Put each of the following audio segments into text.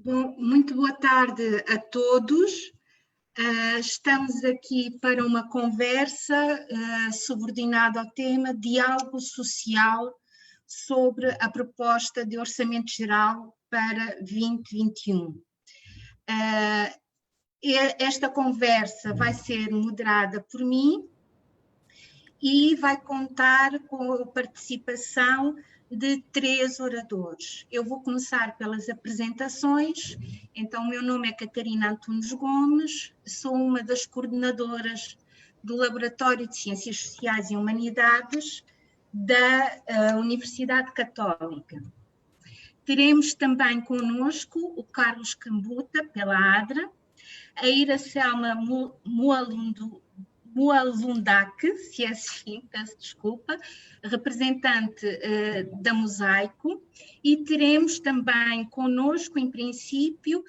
Bom, muito boa tarde a todos. Estamos aqui para uma conversa subordinada ao tema Diálogo Social sobre a proposta de Orçamento Geral para 2021. Esta conversa vai ser moderada por mim e vai contar com a participação de 3 oradores. Eu vou começar pelas apresentações. Então, meu nome é Catarina Antunes Gomes, sou uma das coordenadoras do Laboratório de Ciências Sociais e Humanidades da Universidade Católica. Teremos também connosco o Carlos Cambuta, pela ADRA, a Iracelma Mualundac, se é assim, peço desculpa, representante da Mosaico, e teremos também connosco, em princípio,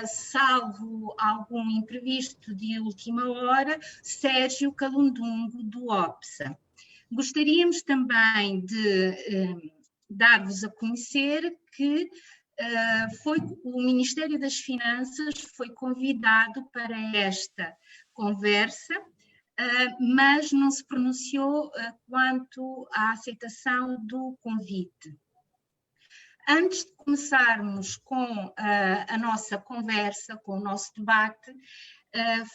salvo algum imprevisto de última hora, Sérgio Calundungo, do OPSA. Gostaríamos também de dar-vos a conhecer que o Ministério das Finanças foi convidado para esta conversa, mas não se pronunciou quanto à aceitação do convite. Antes de começarmos com a nossa conversa, com o nosso debate,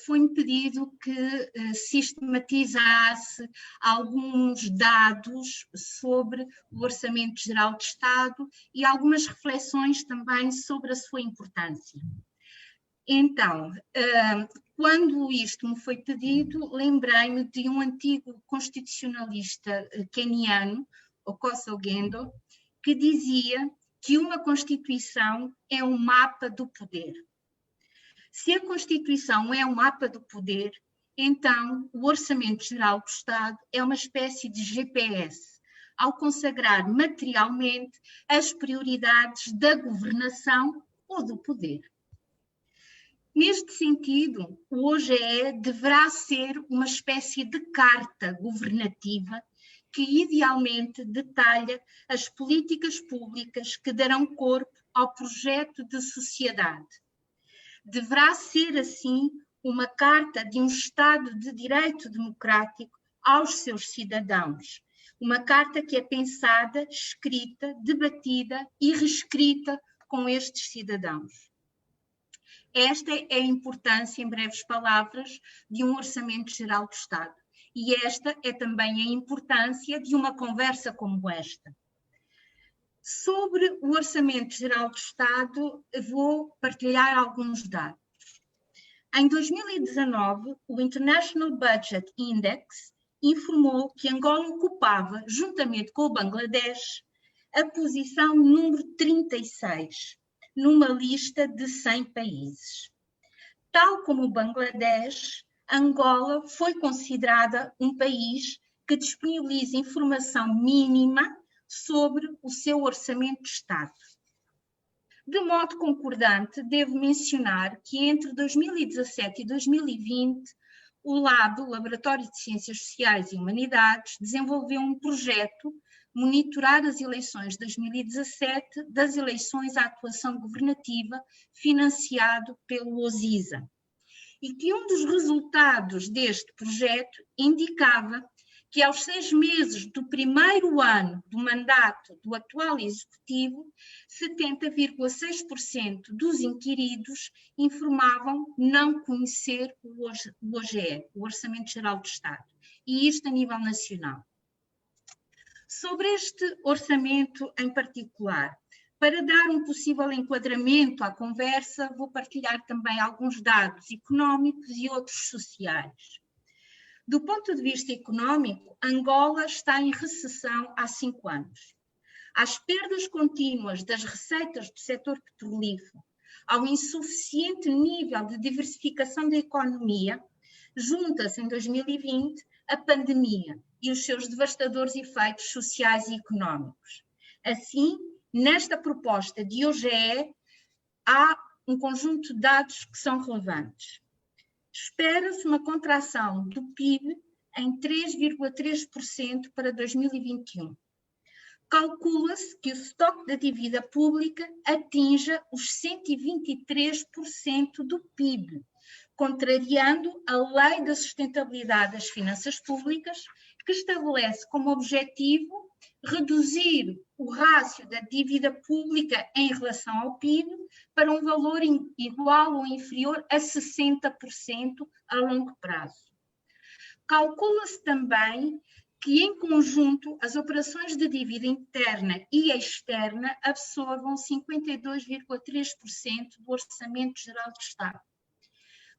foi-me pedido que sistematizasse alguns dados sobre o Orçamento Geral de Estado e algumas reflexões também sobre a sua importância. Então, quando isto me foi pedido, lembrei-me de um antigo constitucionalista queniano, Okoth Ogyendo, que dizia que uma Constituição é um mapa do poder. Se a Constituição é um mapa do poder, então o Orçamento Geral do Estado é uma espécie de GPS, ao consagrar materialmente as prioridades da governação ou do poder. Neste sentido, o OGE deverá ser uma espécie de carta governativa que idealmente detalha as políticas públicas que darão corpo ao projeto de sociedade. Deverá ser, assim, uma carta de um Estado de direito democrático aos seus cidadãos. Uma carta que é pensada, escrita, debatida e reescrita com estes cidadãos. Esta é a importância, em breves palavras, de um Orçamento Geral do Estado. E esta é também a importância de uma conversa como esta. Sobre o Orçamento Geral do Estado, vou partilhar alguns dados. Em 2019, o International Budget Index informou que Angola ocupava, juntamente com o Bangladesh, a posição número 36, numa lista de 100 países. Tal como o Bangladesh, Angola foi considerada um país que disponibiliza informação mínima sobre o seu orçamento de Estado. De modo concordante, devo mencionar que entre 2017 e 2020, o LAB, o Laboratório de Ciências Sociais e Humanidades, desenvolveu um projeto monitorar as eleições de 2017 das eleições à atuação governativa, financiado pelo OSISA. E que um dos resultados deste projeto indicava que aos 6 meses do primeiro ano do mandato do atual Executivo, 70,6% dos inquiridos informavam não conhecer o OGE, o Orçamento Geral do Estado, e isto a nível nacional. Sobre este orçamento em particular, para dar um possível enquadramento à conversa, vou partilhar também alguns dados económicos e outros sociais. Do ponto de vista económico, Angola está em recessão há 5 anos. Às perdas contínuas das receitas do setor petrolífero, ao insuficiente nível de diversificação da economia, junta-se em 2020 a pandemia e os seus devastadores efeitos sociais e económicos. Assim, nesta proposta de OGE, há um conjunto de dados que são relevantes. Espera-se uma contração do PIB em 3,3% para 2021. calcula-se que o estoque da dívida pública atinja os 123% do PIB, contrariando a Lei da Sustentabilidade das Finanças Públicas, que estabelece como objetivo reduzir o rácio da dívida pública em relação ao PIB para um valor igual ou inferior a 60% a longo prazo. Calcula-se também que, em conjunto, as operações de dívida interna e externa absorvam 52,3% do Orçamento Geral do Estado.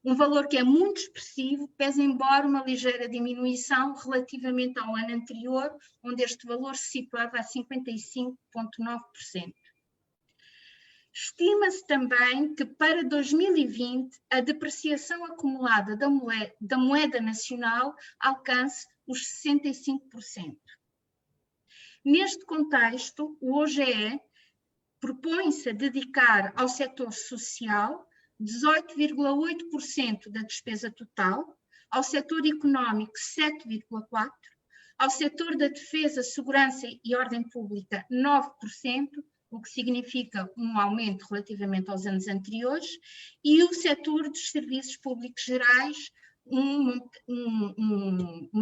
Um valor que é muito expressivo, pese embora uma ligeira diminuição relativamente ao ano anterior, onde este valor se situava a 55,9%. Estima-se também que para 2020 a depreciação acumulada da moeda nacional alcance os 65%. Neste contexto, o OGE propõe-se a dedicar ao setor social 18,8% da despesa total, ao setor económico 7,4%, ao setor da defesa, segurança e ordem pública 9%, o que significa um aumento relativamente aos anos anteriores, e o setor dos serviços públicos gerais, uma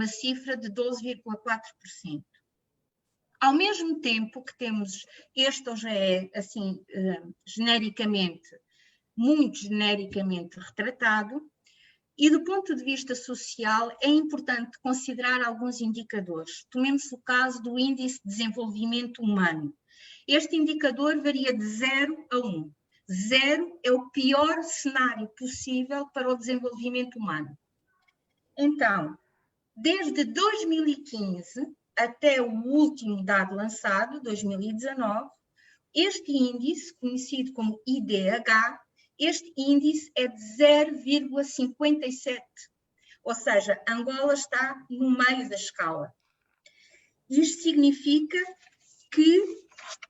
cifra de 12,4%. Ao mesmo tempo que temos este OGE, assim, muito genericamente retratado, e do ponto de vista social é importante considerar alguns indicadores. Tomemos o caso do Índice de Desenvolvimento Humano. Este indicador varia de 0 a 1. 0 é o pior cenário possível para o desenvolvimento humano. Então, desde 2015 até o último dado lançado, 2019, este índice, conhecido como IDH, este índice é de 0,57, ou seja, Angola está no meio da escala. Isto significa que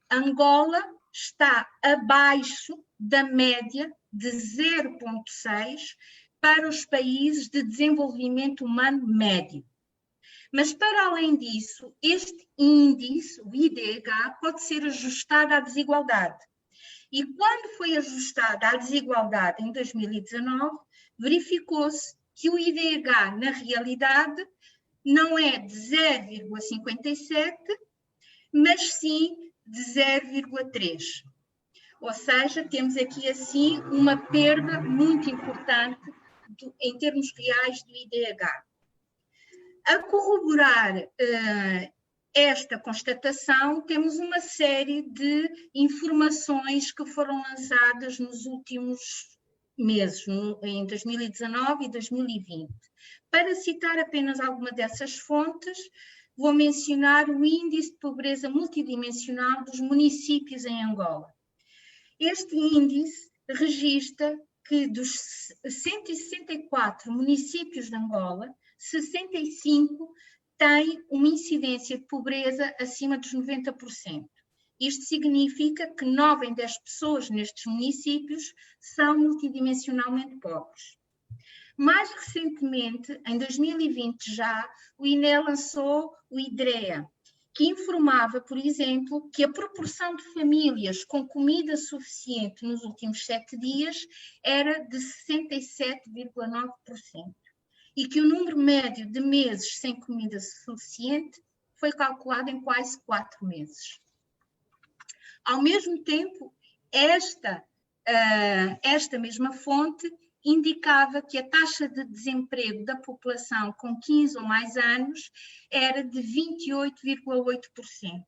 Angola está abaixo da média de 0,6 para os países de desenvolvimento humano médio. Mas, para além disso, este índice, o IDH, pode ser ajustado à desigualdade. E quando foi ajustado à desigualdade em 2019, verificou-se que o IDH, na realidade, não é de 0,57, mas sim de 0,3. Ou seja, temos aqui, assim, uma perda muito importante em termos reais do IDH. A corroborar esta constatação, temos uma série de informações que foram lançadas nos últimos meses, em 2019 e 2020. Para citar apenas alguma dessas fontes, vou mencionar o Índice de Pobreza Multidimensional dos Municípios em Angola. Este índice registra que dos 164 municípios de Angola, 65 têm uma incidência de pobreza acima dos 90%. Isto significa que 9 em 10 pessoas nestes municípios são multidimensionalmente pobres. Mais recentemente, em 2020 já, o INE lançou o IDREA, que informava, por exemplo, que a proporção de famílias com comida suficiente nos últimos 7 dias era de 67,9%. E que o número médio de meses sem comida suficiente foi calculado em quase 4 meses. Ao mesmo tempo, esta mesma fonte indicava que a taxa de desemprego da população com 15 ou mais anos era de 28,8%,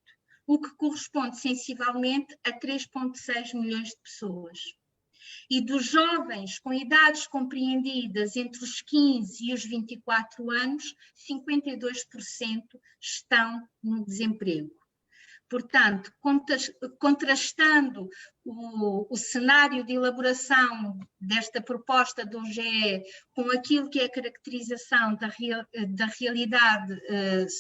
o que corresponde sensivelmente a 3,6 milhões de pessoas. E dos jovens com idades compreendidas entre os 15 e os 24 anos, 52% estão no desemprego. Portanto, contrastando o cenário de elaboração desta proposta do OGE com aquilo que é a caracterização da realidade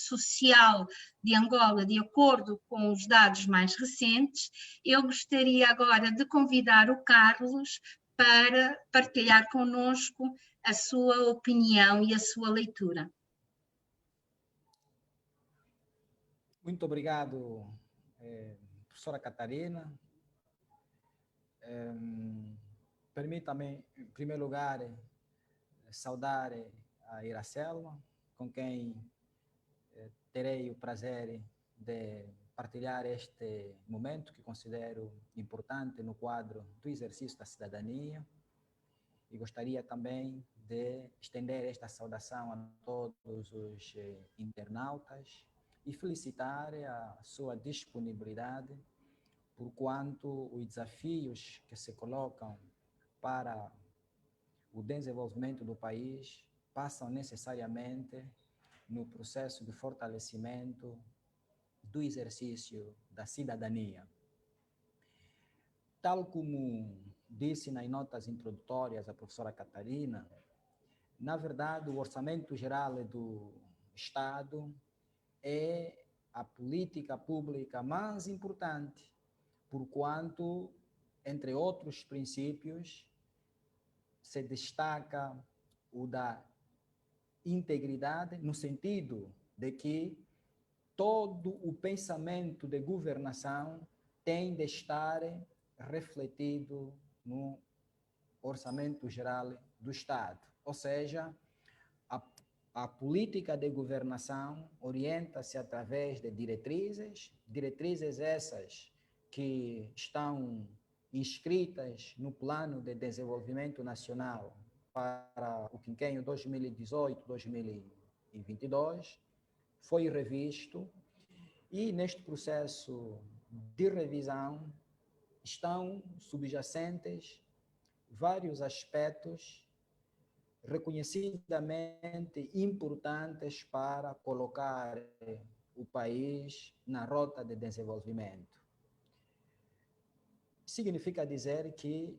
social de Angola, de acordo com os dados mais recentes, eu gostaria agora de convidar o Carlos para partilhar connosco a sua opinião e a sua leitura. Muito obrigado, professora Catarina. Permita-me, em primeiro lugar, saudar a Iracelma, com quem terei o prazer de partilhar este momento que considero importante no quadro do exercício da cidadania. E gostaria também de estender esta saudação a todos os internautas e felicitar a sua disponibilidade por quanto os desafios que se colocam para o desenvolvimento do país passam necessariamente no processo de fortalecimento do exercício da cidadania. Tal como disse nas notas introdutórias a professora Catarina, na verdade, o Orçamento Geral do Estado é a política pública mais importante, porquanto, entre outros princípios, se destaca o da integridade, no sentido de que todo o pensamento de governação tem de estar refletido no Orçamento Geral do Estado. Ou seja, a política de governação orienta-se através de diretrizes essas que estão inscritas no Plano de Desenvolvimento Nacional para o quinquênio 2018-2022, foi revisto e neste processo de revisão estão subjacentes vários aspectos reconhecidamente importantes para colocar o país na rota de desenvolvimento. Significa dizer que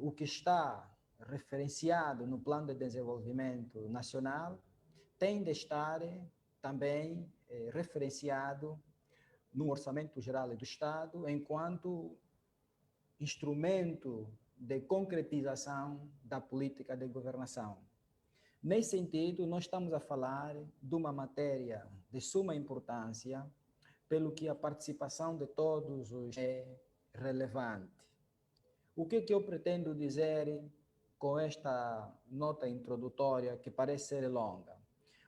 o que está referenciado no Plano de Desenvolvimento Nacional tem de estar também referenciado no Orçamento Geral do Estado enquanto instrumento de concretização da política de governação. Nesse sentido, nós estamos a falar de uma matéria de suma importância, pelo que a participação de todos os é relevante. O que eu pretendo dizer com esta nota introdutória, que parece ser longa?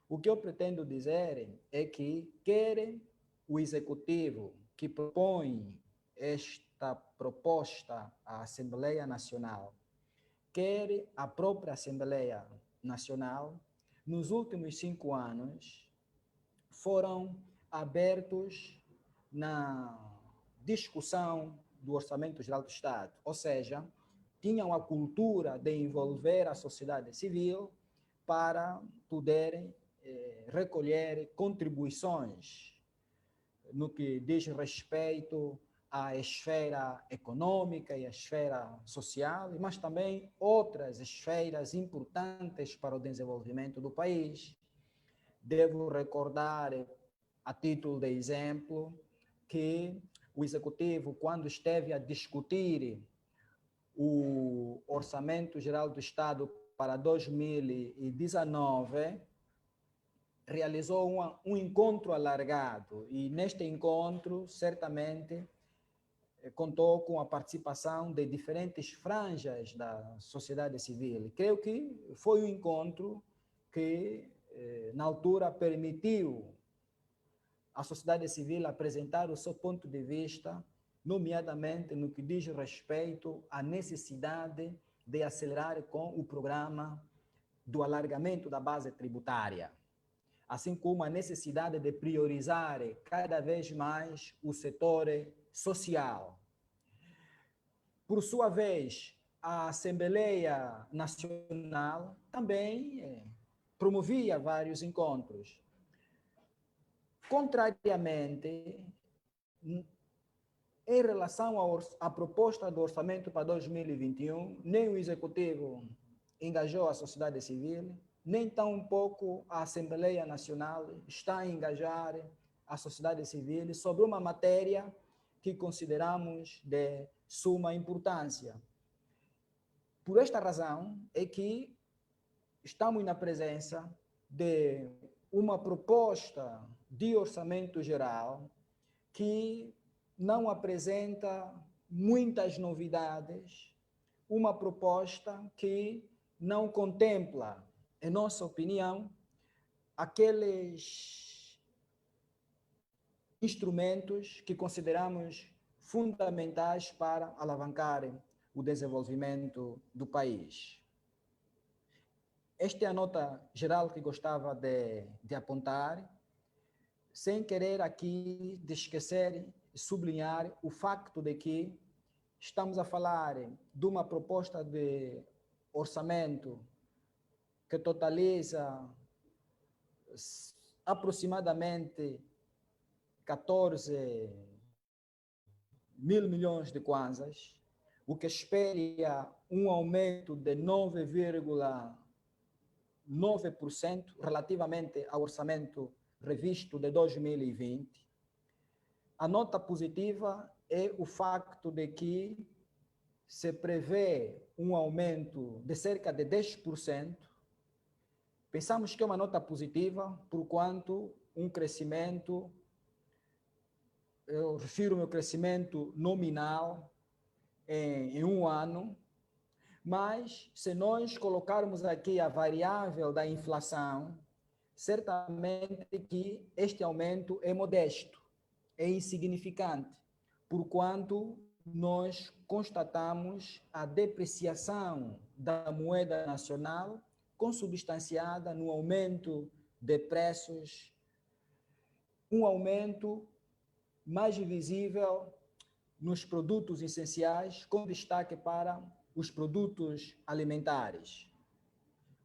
O que eu pretendo dizer é que quer o Executivo que propõe esta proposta à Assembleia Nacional, quer a própria Assembleia Nacional, nos últimos 5 anos, foram abertos na discussão do Orçamento Geral do Estado, ou seja, tinham a cultura de envolver a sociedade civil para poderem recolher contribuições no que diz respeito à esfera econômica e à esfera social, mas também outras esferas importantes para o desenvolvimento do país. Devo recordar, a título de exemplo, que o Executivo, quando esteve a discutir o Orçamento Geral do Estado para 2019, realizou um encontro alargado e neste encontro, certamente, contou com a participação de diferentes franjas da sociedade civil. Creio que foi um encontro que, na altura, permitiu à sociedade civil apresentar o seu ponto de vista, nomeadamente no que diz respeito à necessidade de acelerar com o programa do alargamento da base tributária, assim como a necessidade de priorizar cada vez mais o setor social. Por sua vez, a Assembleia Nacional também promovia vários encontros. Contrariamente, em relação à proposta do orçamento para 2021, nem o Executivo engajou a sociedade civil, nem tampouco a Assembleia Nacional está a engajar a sociedade civil sobre uma matéria que consideramos de suma importância. Por esta razão é que estamos na presença de uma proposta de orçamento geral que não apresenta muitas novidades, uma proposta que não contempla, em nossa opinião, aqueles instrumentos que consideramos fundamentais para alavancar o desenvolvimento do país. Esta é a nota geral que gostava de apontar, sem querer aqui de esquecer e sublinhar o facto de que estamos a falar de uma proposta de orçamento que totaliza aproximadamente 14 mil milhões de kwanzas, o que espelha um aumento de 9,9% relativamente ao orçamento revisto de 2020. A nota positiva é o facto de que se prevê um aumento de cerca de 10%. Pensamos que é uma nota positiva, porquanto um crescimento, eu refiro ao meu crescimento nominal em um ano, mas se nós colocarmos aqui a variável da inflação, certamente que este aumento é modesto, é insignificante, porquanto nós constatamos a depreciação da moeda nacional consubstanciada no aumento de preços, um aumento mais visível nos produtos essenciais, com destaque para os produtos alimentares.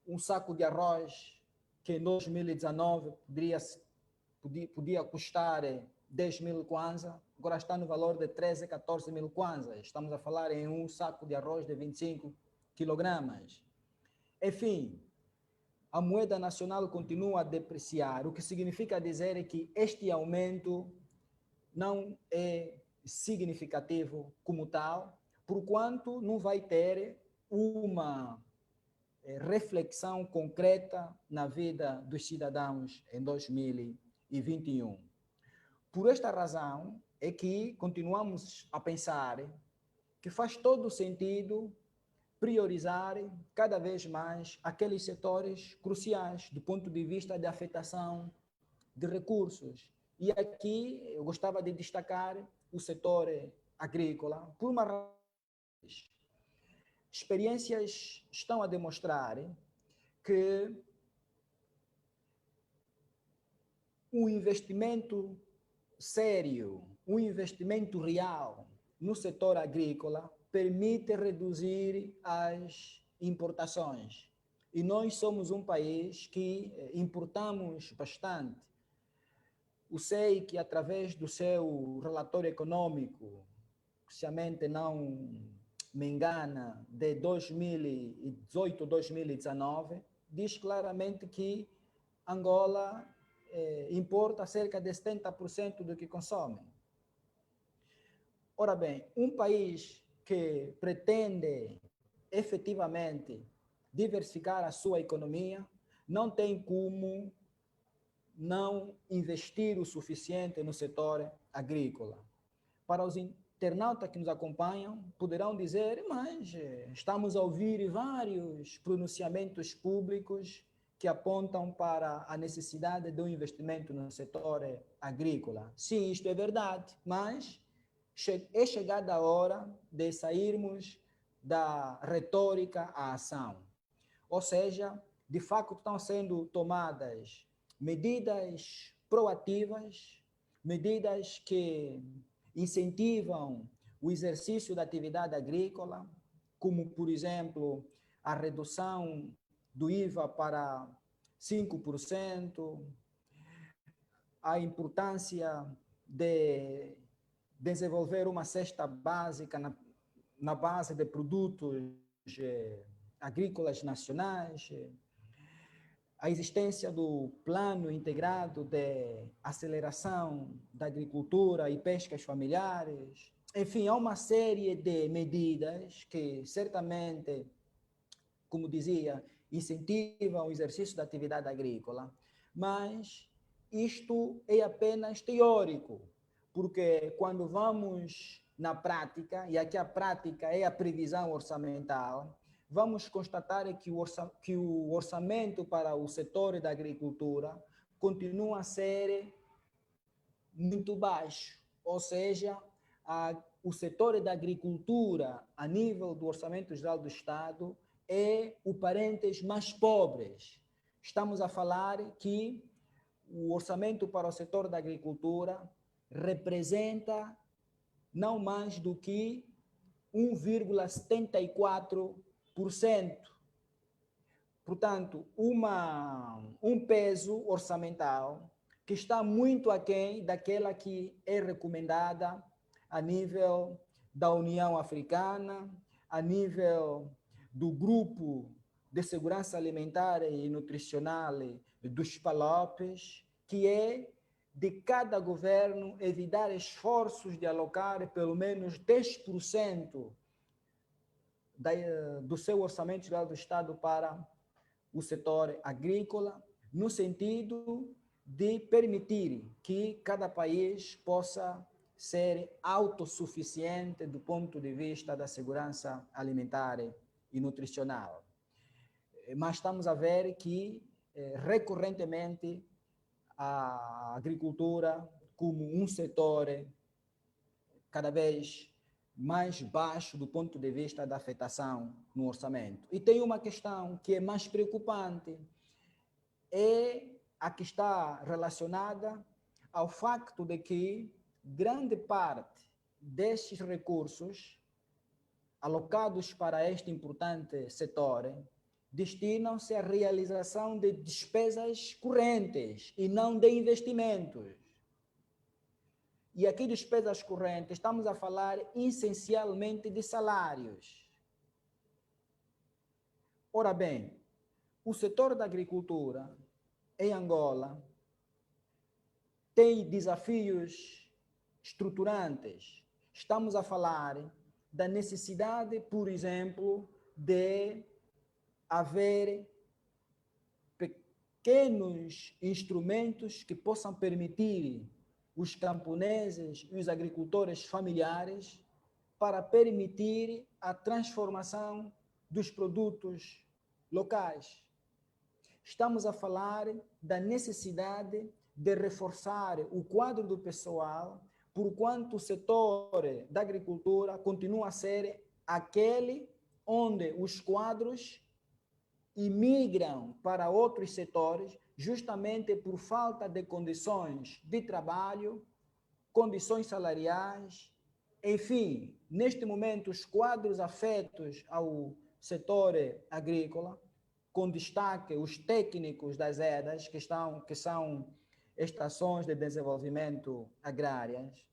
Um saco de arroz que em 2019 podia custar 10 mil kwanzas, agora está no valor de 13, 14 mil kwanzas. Estamos a falar em um saco de arroz de 25 quilogramas. Enfim, a moeda nacional continua a depreciar, o que significa dizer que este aumento não é significativo como tal, porquanto não vai ter uma reflexão concreta na vida dos cidadãos em 2021. Por esta razão é que continuamos a pensar que faz todo sentido priorizar cada vez mais aqueles setores cruciais do ponto de vista da afetação de recursos. E aqui eu gostava de destacar o setor agrícola, por uma razão. Experiências estão a demonstrar que um investimento sério, um investimento real no setor agrícola permite reduzir as importações. E nós somos um país que importamos bastante. O SEI, que através do seu relatório econômico, que se a mente não me engana, de 2018, 2019, diz claramente que Angola importa cerca de 70% do que consome. Ora bem, um país que pretende efetivamente diversificar a sua economia não tem como não investir o suficiente no setor agrícola. Para os internautas que nos acompanham, poderão dizer, mas estamos a ouvir vários pronunciamentos públicos que apontam para a necessidade de um investimento no setor agrícola. Sim, isto é verdade, mas é chegada a hora de sairmos da retórica à ação. Ou seja, de facto estão sendo tomadas medidas proativas, medidas que incentivam o exercício da atividade agrícola, como, por exemplo, a redução do IVA para 5%, a importância de desenvolver uma cesta básica na base de produtos agrícolas nacionais, a existência do plano integrado de aceleração da agricultura e pescas familiares. Enfim, há uma série de medidas que certamente, como dizia, incentivam o exercício da atividade agrícola, mas isto é apenas teórico, porque quando vamos na prática, e aqui a prática é a previsão orçamental, vamos constatar que o orçamento para o setor da agricultura continua a ser muito baixo, ou seja, o setor da agricultura, a nível do Orçamento Geral do Estado, é o parênteses mais pobres. Estamos a falar que o orçamento para o setor da agricultura representa não mais do que 1,74%. Portanto, um peso orçamental que está muito aquém daquela que é recomendada a nível da União Africana, a nível do Grupo de Segurança Alimentar e Nutricional dos PALOPes, que é de cada governo evitar esforços de alocar pelo menos 10% do seu orçamento geral do Estado para o setor agrícola, no sentido de permitir que cada país possa ser autossuficiente do ponto de vista da segurança alimentar e nutricional. Mas estamos a ver que, recorrentemente, a agricultura como um setor cada vez mais baixo do ponto de vista da afetação no orçamento. E tem uma questão que é mais preocupante, é a que está relacionada ao facto de que grande parte destes recursos alocados para este importante setor destinam-se à realização de despesas correntes e não de investimentos. E aqui despesas correntes, estamos a falar essencialmente de salários. Ora bem, o setor da agricultura em Angola tem desafios estruturantes. Estamos a falar da necessidade, por exemplo, de haver pequenos instrumentos que possam permitir os camponeses e os agricultores familiares para permitir a transformação dos produtos locais. Estamos a falar da necessidade de reforçar o quadro do pessoal, porquanto o setor da agricultura continua a ser aquele onde os quadros imigram para outros setores, justamente por falta de condições de trabalho, condições salariais, enfim, neste momento os quadros afetos ao setor agrícola, com destaque os técnicos das EDAs, que são estações de desenvolvimento agrárias,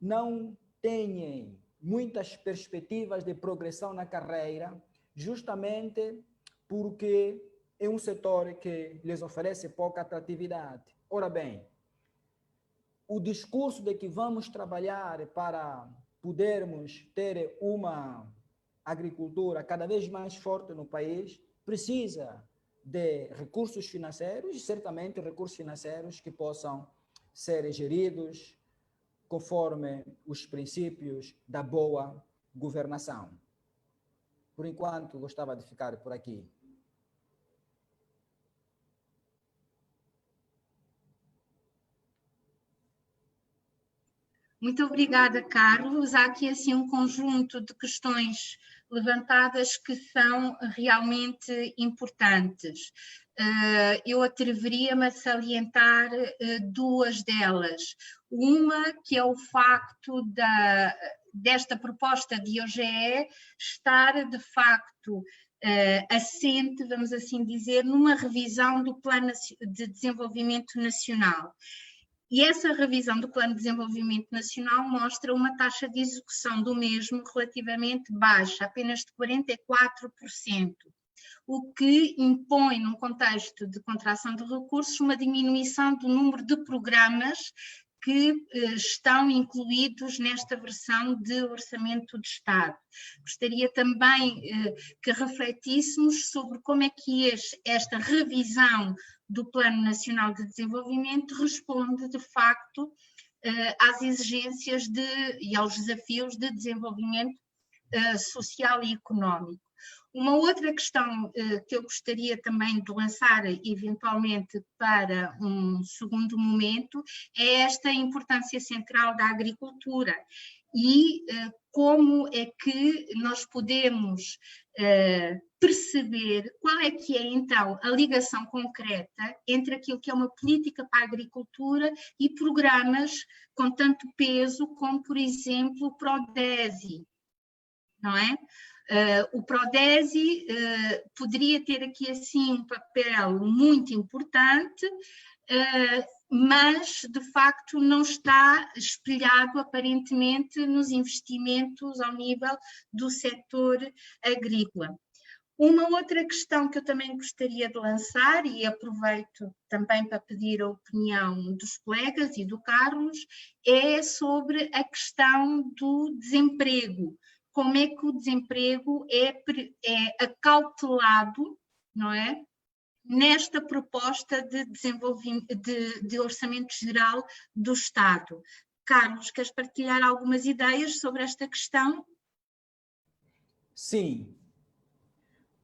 não têm muitas perspectivas de progressão na carreira, justamente porque é um setor que lhes oferece pouca atratividade. Ora bem, o discurso de que vamos trabalhar para podermos ter uma agricultura cada vez mais forte no país precisa de recursos financeiros, e certamente recursos financeiros que possam ser geridos conforme os princípios da boa governação. Por enquanto, gostava de ficar por aqui. Muito obrigada, Carlos. Há aqui assim um conjunto de questões levantadas que são realmente importantes. Eu atreveria-me a salientar duas delas. Uma que é o facto desta proposta de OGE estar, de facto, assente, vamos assim dizer, numa revisão do Plano de Desenvolvimento Nacional. E essa revisão do Plano de Desenvolvimento Nacional mostra uma taxa de execução do mesmo relativamente baixa, apenas de 44%, o que impõe, num contexto de contração de recursos, uma diminuição do número de programas que estão incluídos nesta versão de Orçamento de Estado. Gostaria também que refletíssemos sobre como é que esta revisão do Plano Nacional de Desenvolvimento responde, de facto, às exigências e aos desafios de desenvolvimento social e económico. Uma outra questão que eu gostaria também de lançar, eventualmente, para um segundo momento, é esta importância central da agricultura e como é que nós podemos perceber qual é que é, então, a ligação concreta entre aquilo que é uma política para a agricultura e programas com tanto peso como, por exemplo, o Prodesi, não é? O Prodesi poderia ter aqui, assim, um papel muito importante, mas, de facto, não está espelhado, aparentemente, nos investimentos ao nível do setor agrícola. Uma outra questão que eu também gostaria de lançar, e aproveito também para pedir a opinião dos colegas e do Carlos, é sobre a questão do desemprego. Como é que o desemprego é acautelado, não é? Nesta proposta de desenvolvimento, de orçamento geral do Estado. Carlos, queres partilhar algumas ideias sobre esta questão? Sim.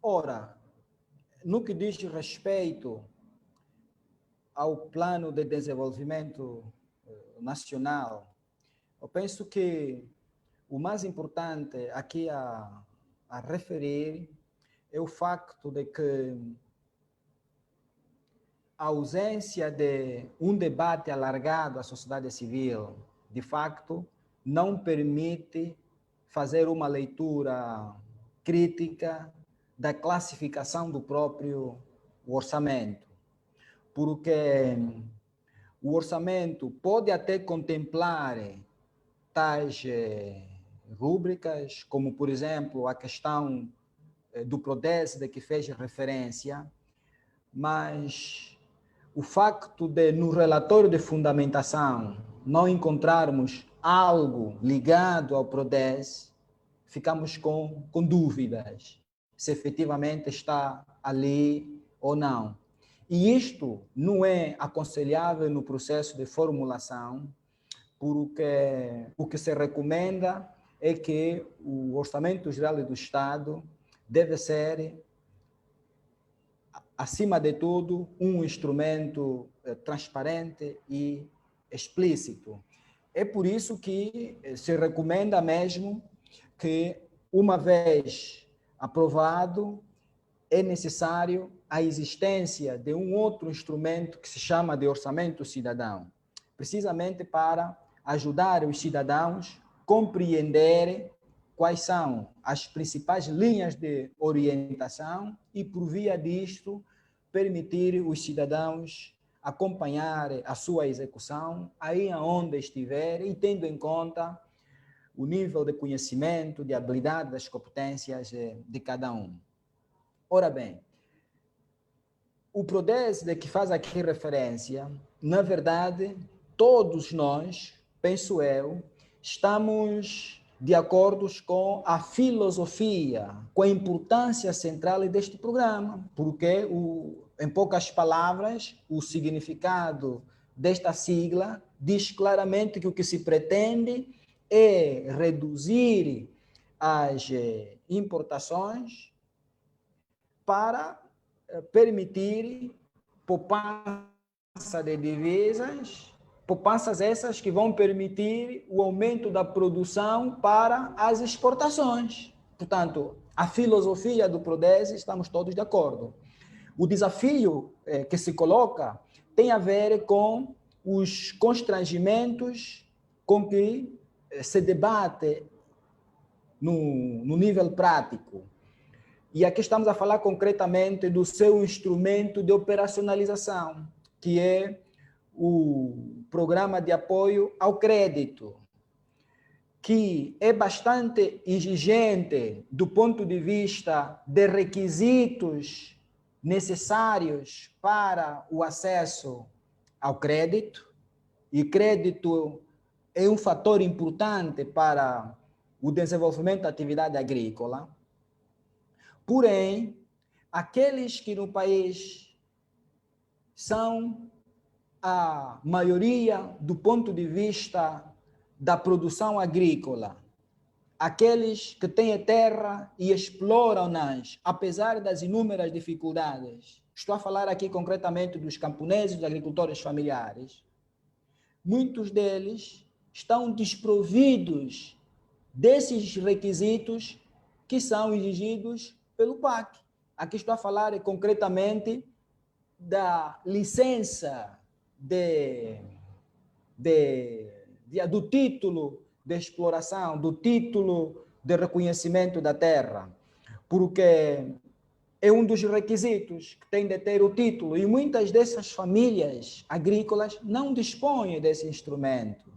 Ora, no que diz respeito ao plano de desenvolvimento nacional, eu penso que o mais importante aqui a referir é o facto de que a ausência de um debate alargado à sociedade civil, de facto, não permite fazer uma leitura crítica da classificação do próprio orçamento. Porque o orçamento pode até contemplar tais rúbricas, como, por exemplo, a questão do Prodesi, de que fez referência, mas o facto de, no relatório de fundamentação, não encontrarmos algo ligado ao Prodesi, ficamos com dúvidas se efetivamente está ali ou não. E isto não é aconselhável no processo de formulação, porque o que se recomenda é que o Orçamento Geral do Estado deve ser, acima de tudo, um instrumento transparente e explícito. É por isso que se recomenda mesmo que, uma vez aprovado, é necessário a existência de um outro instrumento que se chama de orçamento cidadão, precisamente para ajudar os cidadãos a compreender quais são as principais linhas de orientação e, por via disto, permitir os cidadãos acompanhar a sua execução aí onde estiver e tendo em conta o nível de conhecimento, de habilidade, das competências de cada um. Ora bem, o Prodesi de que faz aqui referência, na verdade, todos nós, penso eu, estamos de acordo com a filosofia, com a importância central deste programa, porque, em poucas palavras, o significado desta sigla diz claramente que o que se pretende é reduzir as importações para permitir poupança de divisas, poupanças essas que vão permitir o aumento da produção para as exportações. Portanto, a filosofia do Prodesi, estamos todos de acordo. O desafio que se coloca tem a ver com os constrangimentos com que se debate no nível prático. E aqui estamos a falar concretamente do seu instrumento de operacionalização, que é o Programa de Apoio ao Crédito, que é bastante exigente do ponto de vista de requisitos necessários para o acesso ao crédito, e crédito é um fator importante para o desenvolvimento da atividade agrícola. Porém, aqueles que no país são a maioria do ponto de vista da produção agrícola. Aqueles que têm terra e exploram-nas, apesar das inúmeras dificuldades. Estou a falar aqui concretamente dos camponeses, dos agricultores familiares. Muitos deles estão desprovidos desses requisitos que são exigidos pelo PAC. Aqui estou a falar concretamente da licença do título de exploração, do título de reconhecimento da terra, porque é um dos requisitos que tem de ter o título, e muitas dessas famílias agrícolas não dispõem desse instrumento.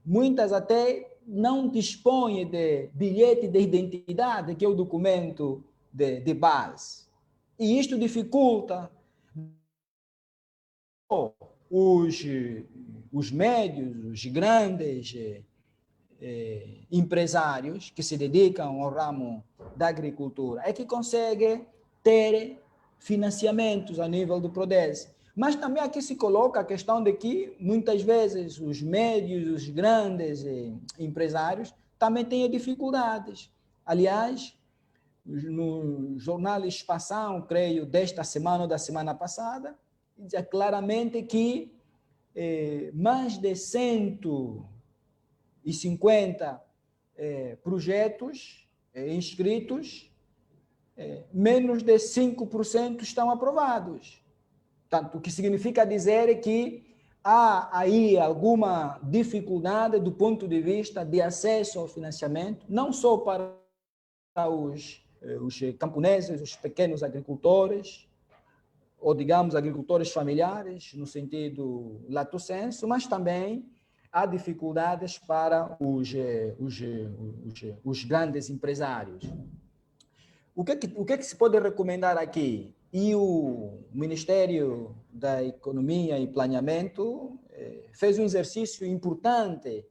Muitas até não dispõem de bilhete de identidade, que é o documento de base. E isto dificulta os médios, os grandes empresários que se dedicam ao ramo da agricultura, é que conseguem ter financiamentos a nível do Prodese. Mas também aqui se coloca a questão de que, muitas vezes, os médios, os grandes empresários também têm dificuldades. Aliás, no jornal Expansão, creio, desta semana ou da semana passada, diz claramente que mais de 150 projetos inscritos, menos de 5% estão aprovados. Tanto, o que significa dizer que há aí alguma dificuldade do ponto de vista de acesso ao financiamento, não só para os camponeses, os pequenos agricultores, ou digamos agricultores familiares, no sentido lato sensu, mas também há dificuldades para os grandes empresários. O que é que se pode recomendar aqui? E o Ministério da Economia e Planeamento fez um exercício importante,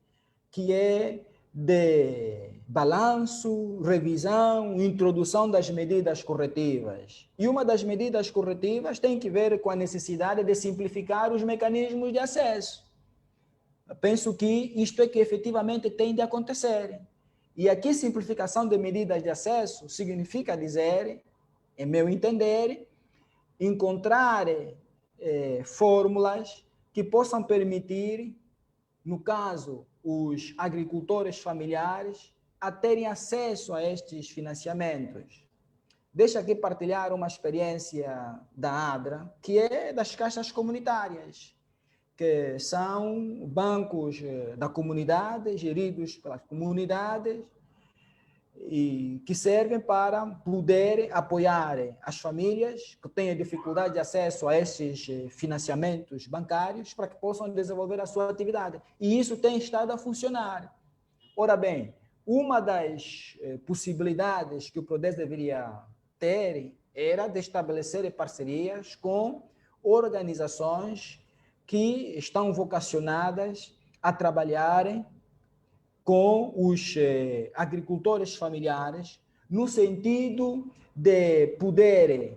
que é de balanço, revisão, introdução das medidas corretivas. E uma das medidas corretivas tem que ver com a necessidade de simplificar os mecanismos de acesso. Eu penso que isto é que efetivamente tem de acontecer. E aqui, simplificação de medidas de acesso significa dizer, em meu entender, encontrar fórmulas que possam permitir, no caso, os agricultores familiares, a terem acesso a estes financiamentos. Deixa aqui partilhar uma experiência da ADRA, que é das caixas comunitárias, que são bancos da comunidade, geridos pelas comunidades, e que servem para poder apoiar as famílias que têm dificuldade de acesso a esses financiamentos bancários para que possam desenvolver a sua atividade. E isso tem estado a funcionar. Ora bem, uma das possibilidades que o Prodese deveria ter era de estabelecer parcerias com organizações que estão vocacionadas a trabalharem com os agricultores familiares, no sentido de poder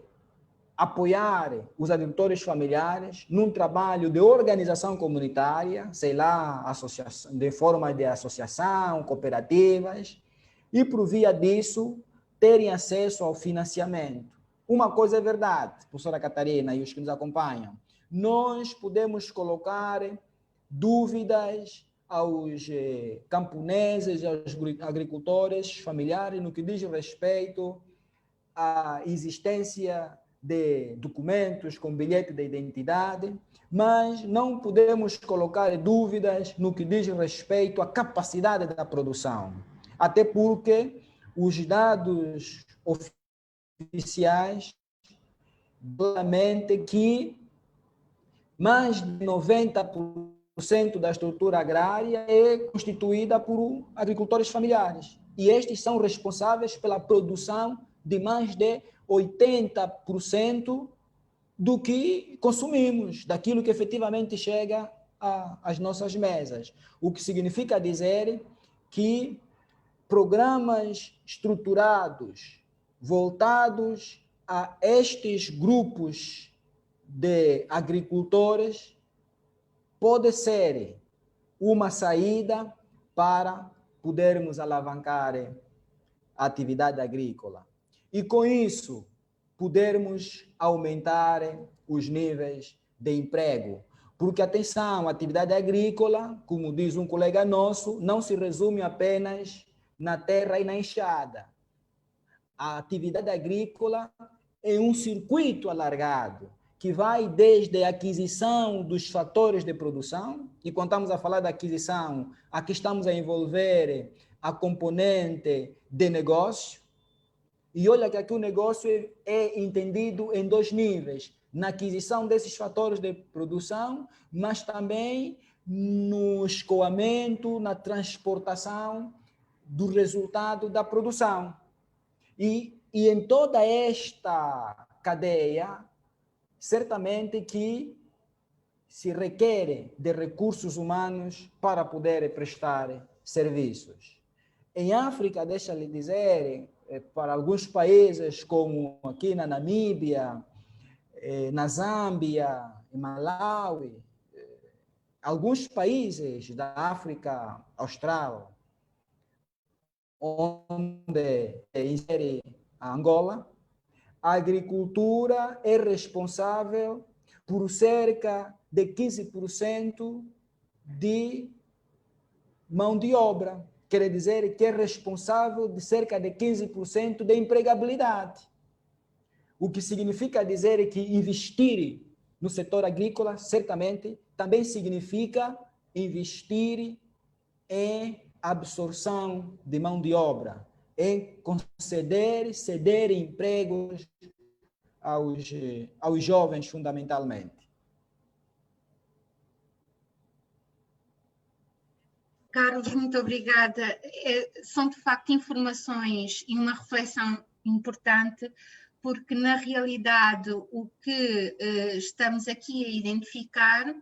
apoiar os agricultores familiares num trabalho de organização comunitária, sei lá, associação, de forma de associação, cooperativas, e por via disso terem acesso ao financiamento. Uma coisa é verdade, professora Catarina e os que nos acompanham, nós podemos colocar dúvidas aos camponeses, aos agricultores familiares, no que diz respeito à existência de documentos com bilhete de identidade, mas não podemos colocar dúvidas no que diz respeito à capacidade da produção, até porque os dados oficiais claramente que mais de 90% da estrutura agrária é constituída por agricultores familiares. E estes são responsáveis pela produção de mais de 80% do que consumimos, daquilo que efetivamente chega às nossas mesas. O que significa dizer que programas estruturados, voltados a estes grupos de agricultores, pode ser uma saída para podermos alavancar a atividade agrícola. E com isso, podermos aumentar os níveis de emprego. Porque, atenção, a atividade agrícola, como diz um colega nosso, não se resume apenas na terra e na enxada. A atividade agrícola é um circuito alargado, que vai desde a aquisição dos fatores de produção, e quando estamos a falar da aquisição, aqui estamos a envolver a componente de negócio, e olha que aqui o negócio é entendido em dois níveis, na aquisição desses fatores de produção, mas também no escoamento, na transportação do resultado da produção. E em toda esta cadeia, certamente que se requer de recursos humanos para poder prestar serviços. Em África, deixa-lhe dizer, para alguns países, como aqui na Namíbia, na Zâmbia, em Malawi, alguns países da África Austral, onde insere a Angola, a agricultura é responsável por cerca de 15% de mão de obra. Quer dizer que é responsável de cerca de 15% de empregabilidade. O que significa dizer que investir no setor agrícola, certamente, também significa investir em absorção de mão de obra, em ceder empregos aos jovens, fundamentalmente. Carlos, muito obrigada. São, de facto, informações e uma reflexão importante, porque, na realidade, o que estamos aqui a identificar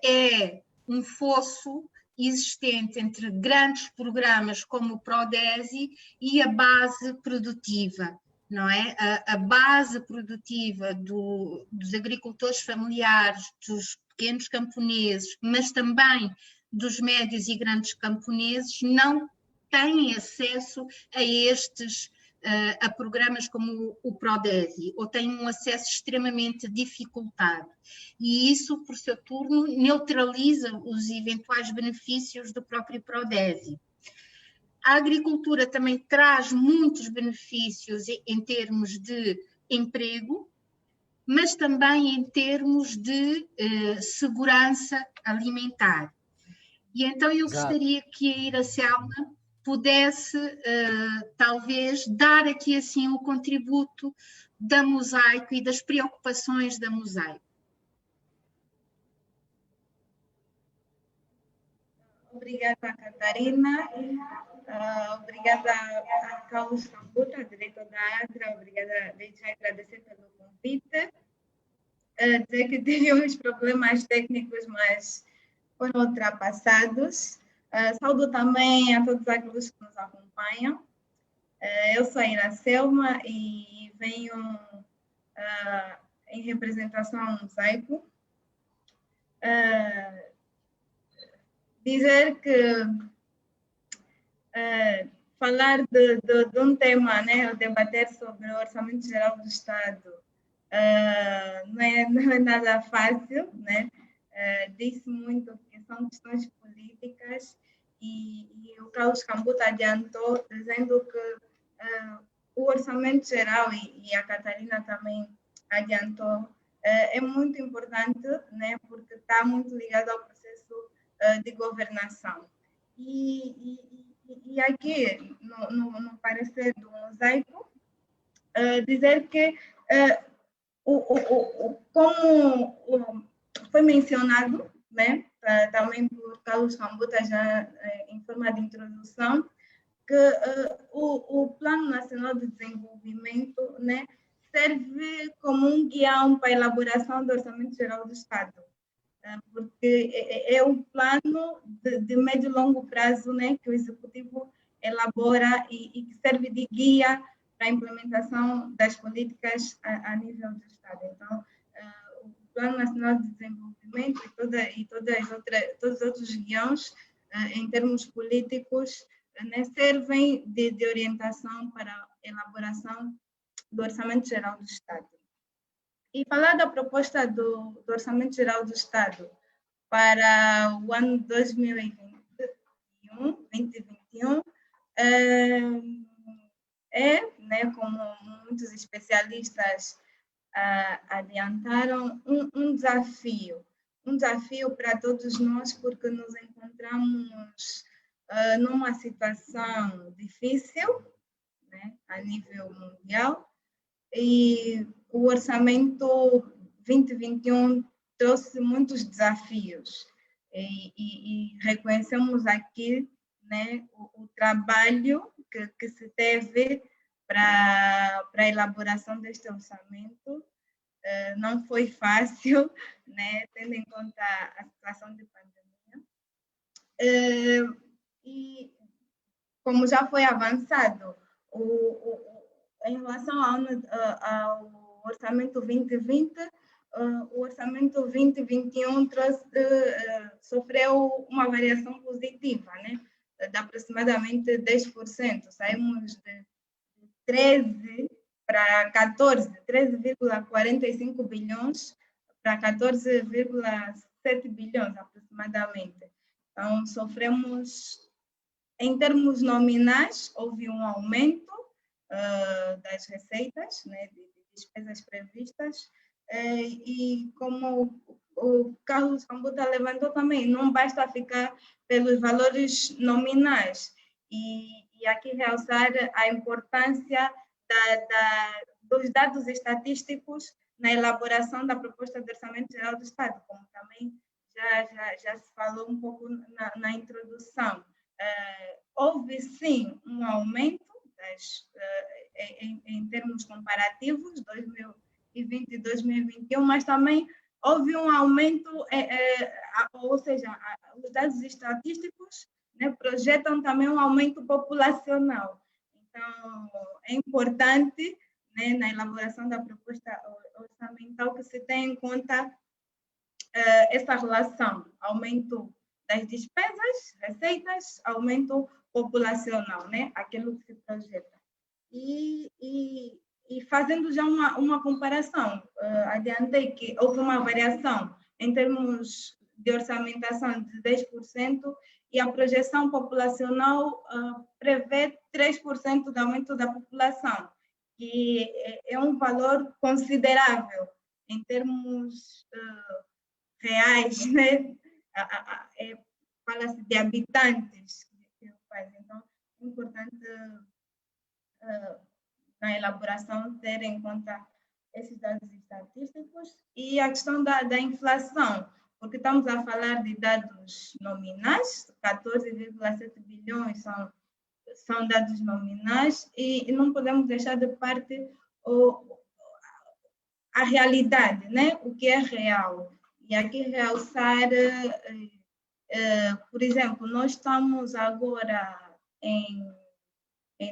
é um fosso existente entre grandes programas como o Prodesi e a base produtiva, não é? A base produtiva dos agricultores familiares, dos pequenos camponeses, mas também dos médios e grandes camponeses, não têm acesso a estes a programas como o Prodesi, ou têm um acesso extremamente dificultado. E isso, por seu turno, neutraliza os eventuais benefícios do próprio Prodesi. A agricultura também traz muitos benefícios em termos de emprego, mas também em termos de segurança alimentar. E então eu gostaria que a Iracelma pudesse, talvez, dar aqui assim o contributo da Mosaico e das preocupações da Mosaico. Obrigada, Catarina. Obrigada a Carlos Cambuta, diretor da AGRA. Obrigada, desde já agradecer pelo convite. Dizer que tive uns problemas técnicos, mas foram ultrapassados. Saúdo também a todos aqueles que nos acompanham. Eu sou a Iracelma e venho em representação ao Mosaico. Dizer que falar de um tema, né, debater sobre o Orçamento Geral do Estado, não é nada fácil, né? Disse muito que são questões políticas e o Carlos Cambuta adiantou dizendo que o Orçamento Geral, e a Catarina também adiantou, é muito importante, né, porque está muito ligado ao processo de governação. E aqui, no parecer do Mosaico, dizer que, como foi mencionado, né, também por Carlos Cambuta, já em forma de introdução, que o Plano Nacional de Desenvolvimento, né, serve como um guião para a elaboração do Orçamento Geral do Estado, porque é um plano de médio e longo prazo, né, que o Executivo elabora e que serve de guia para a implementação das políticas a nível do Estado. Então, o Plano Nacional de Desenvolvimento e todos os outros guiões, em termos políticos, né, servem de orientação para a elaboração do Orçamento Geral do Estado. E falar da proposta do Orçamento Geral do Estado para o ano 2021, né, como muitos especialistas adiantaram, um desafio para todos nós, porque nos encontramos numa situação difícil, né, a nível mundial, e o orçamento 2021 trouxe muitos desafios, e reconhecemos aqui, né, o trabalho que se teve para a elaboração deste orçamento. Não foi fácil, né, tendo em conta a situação de pandemia. E, como já foi avançado, em relação ao orçamento 2020, o orçamento 2021 sofreu uma variação positiva, né, de aproximadamente 10%. Saímos de 13 para 13,45 bilhões para 14,7 bilhões aproximadamente. Então, sofremos, em termos nominais, houve um aumento das receitas, né, de despesas previstas, e como o Carlos Cambuta levantou também, não basta ficar pelos valores nominais, e aqui realçar a importância dos dados estatísticos na elaboração da proposta de Orçamento Geral do Estado, como também já se falou um pouco na introdução. Houve, sim, um aumento em termos comparativos, 2020 e 2021, mas também houve um aumento, ou seja, os dados estatísticos, né, projetam também um aumento populacional. Então, é importante, né, na elaboração da proposta orçamental que se tenha em conta essa relação, aumento das despesas, receitas, aumento populacional, né, aquilo que se projeta. E fazendo já uma comparação, adiantei que houve uma variação em termos de orçamentação de 10%, e a projeção populacional prevê 3% de aumento da população, que é um valor considerável em termos reais, né? Fala-se de habitantes que faz. Então, é importante na elaboração ter em conta esses dados estatísticos e a questão da inflação, porque estamos a falar de dados nominais, 14,7 bilhões são dados nominais, e não podemos deixar de parte a realidade, né? O que é real. E aqui realçar, por exemplo, nós estamos agora em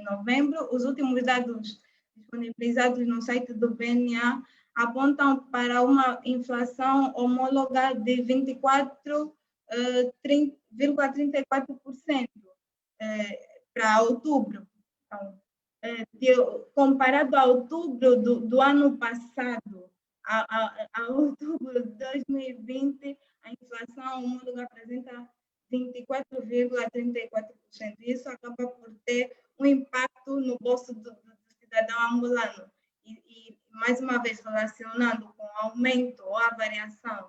novembro, os últimos dados disponibilizados no site do BNA apontam para uma inflação homóloga de 24,34% para outubro. Então, comparado a outubro do ano passado, a outubro de 2020, a inflação homóloga apresenta 24,34%. Isso acaba por ter um impacto no bolso do cidadão angolano. E, mais uma vez, relacionando com o aumento ou a variação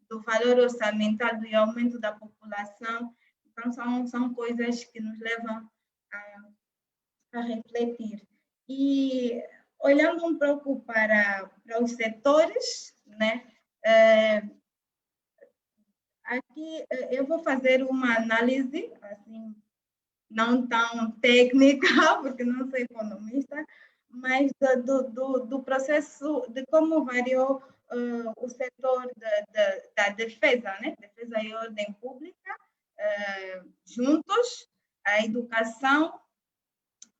do valor orçamentário e aumento da população, então são coisas que nos levam a refletir. E olhando um pouco para os setores, né, aqui eu vou fazer uma análise, assim, não tão técnica, porque não sou economista, mas do processo, de como variou o setor da defesa, né? Defesa e ordem pública, juntos, a educação,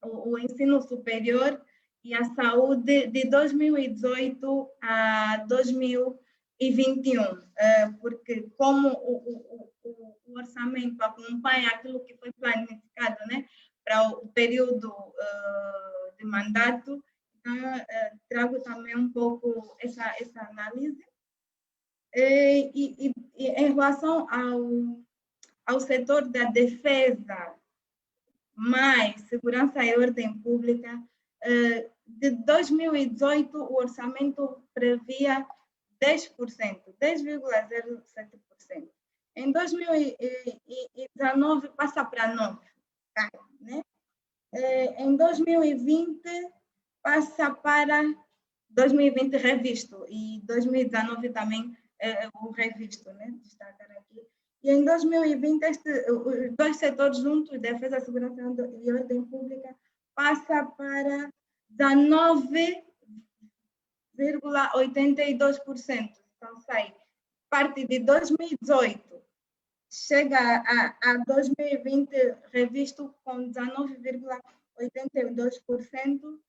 o ensino superior e a saúde de 2018 a 2021. 2021, porque como o orçamento acompanha aquilo que foi planificado, né, para o período de mandato, então trago também um pouco essa análise. E em relação ao setor da defesa, mais segurança e ordem pública, de 2018 o orçamento previa 10%, 10,07%. Em 2019 passa para 9%, né? Em 2020 passa para 2020 revisto e 2019 também o revisto, né? Destacar aqui. E em 2020 os dois setores juntos, defesa, segurança e ordem pública, passa para 19,82%. Então sai, parte de 2018, chega a 2020 revisto com 19,82%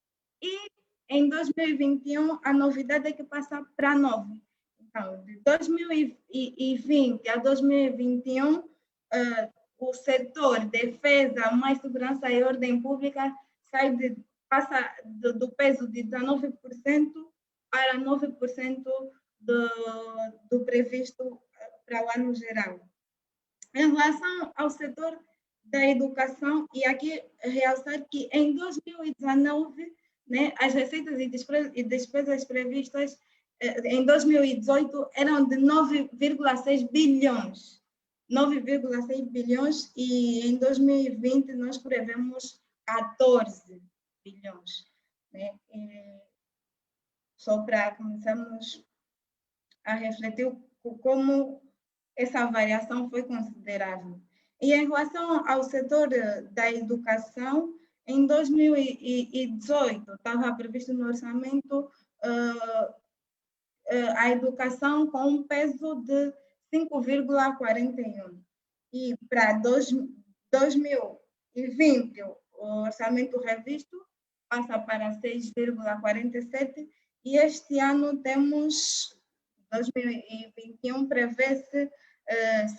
e em 2021 a novidade é que passa para 9%. Então, de 2020 a 2021, o setor defesa, mais segurança e ordem pública passa do peso de 19% para 9% do previsto para o ano geral. Em relação ao setor da educação, e aqui realçar que em 2019, né, as receitas e despesas previstas em 2018 eram de 9,6 bilhões. 9,6 bilhões e em 2020 nós prevemos 14 bilhões. Né? Só para começarmos a refletir como essa variação foi considerável. E em relação ao setor da educação, em 2018 estava previsto no orçamento a educação com um peso de 5,41. E para 2020, o orçamento revisto passa para 6,47 e este ano temos, 2021, prevê-se,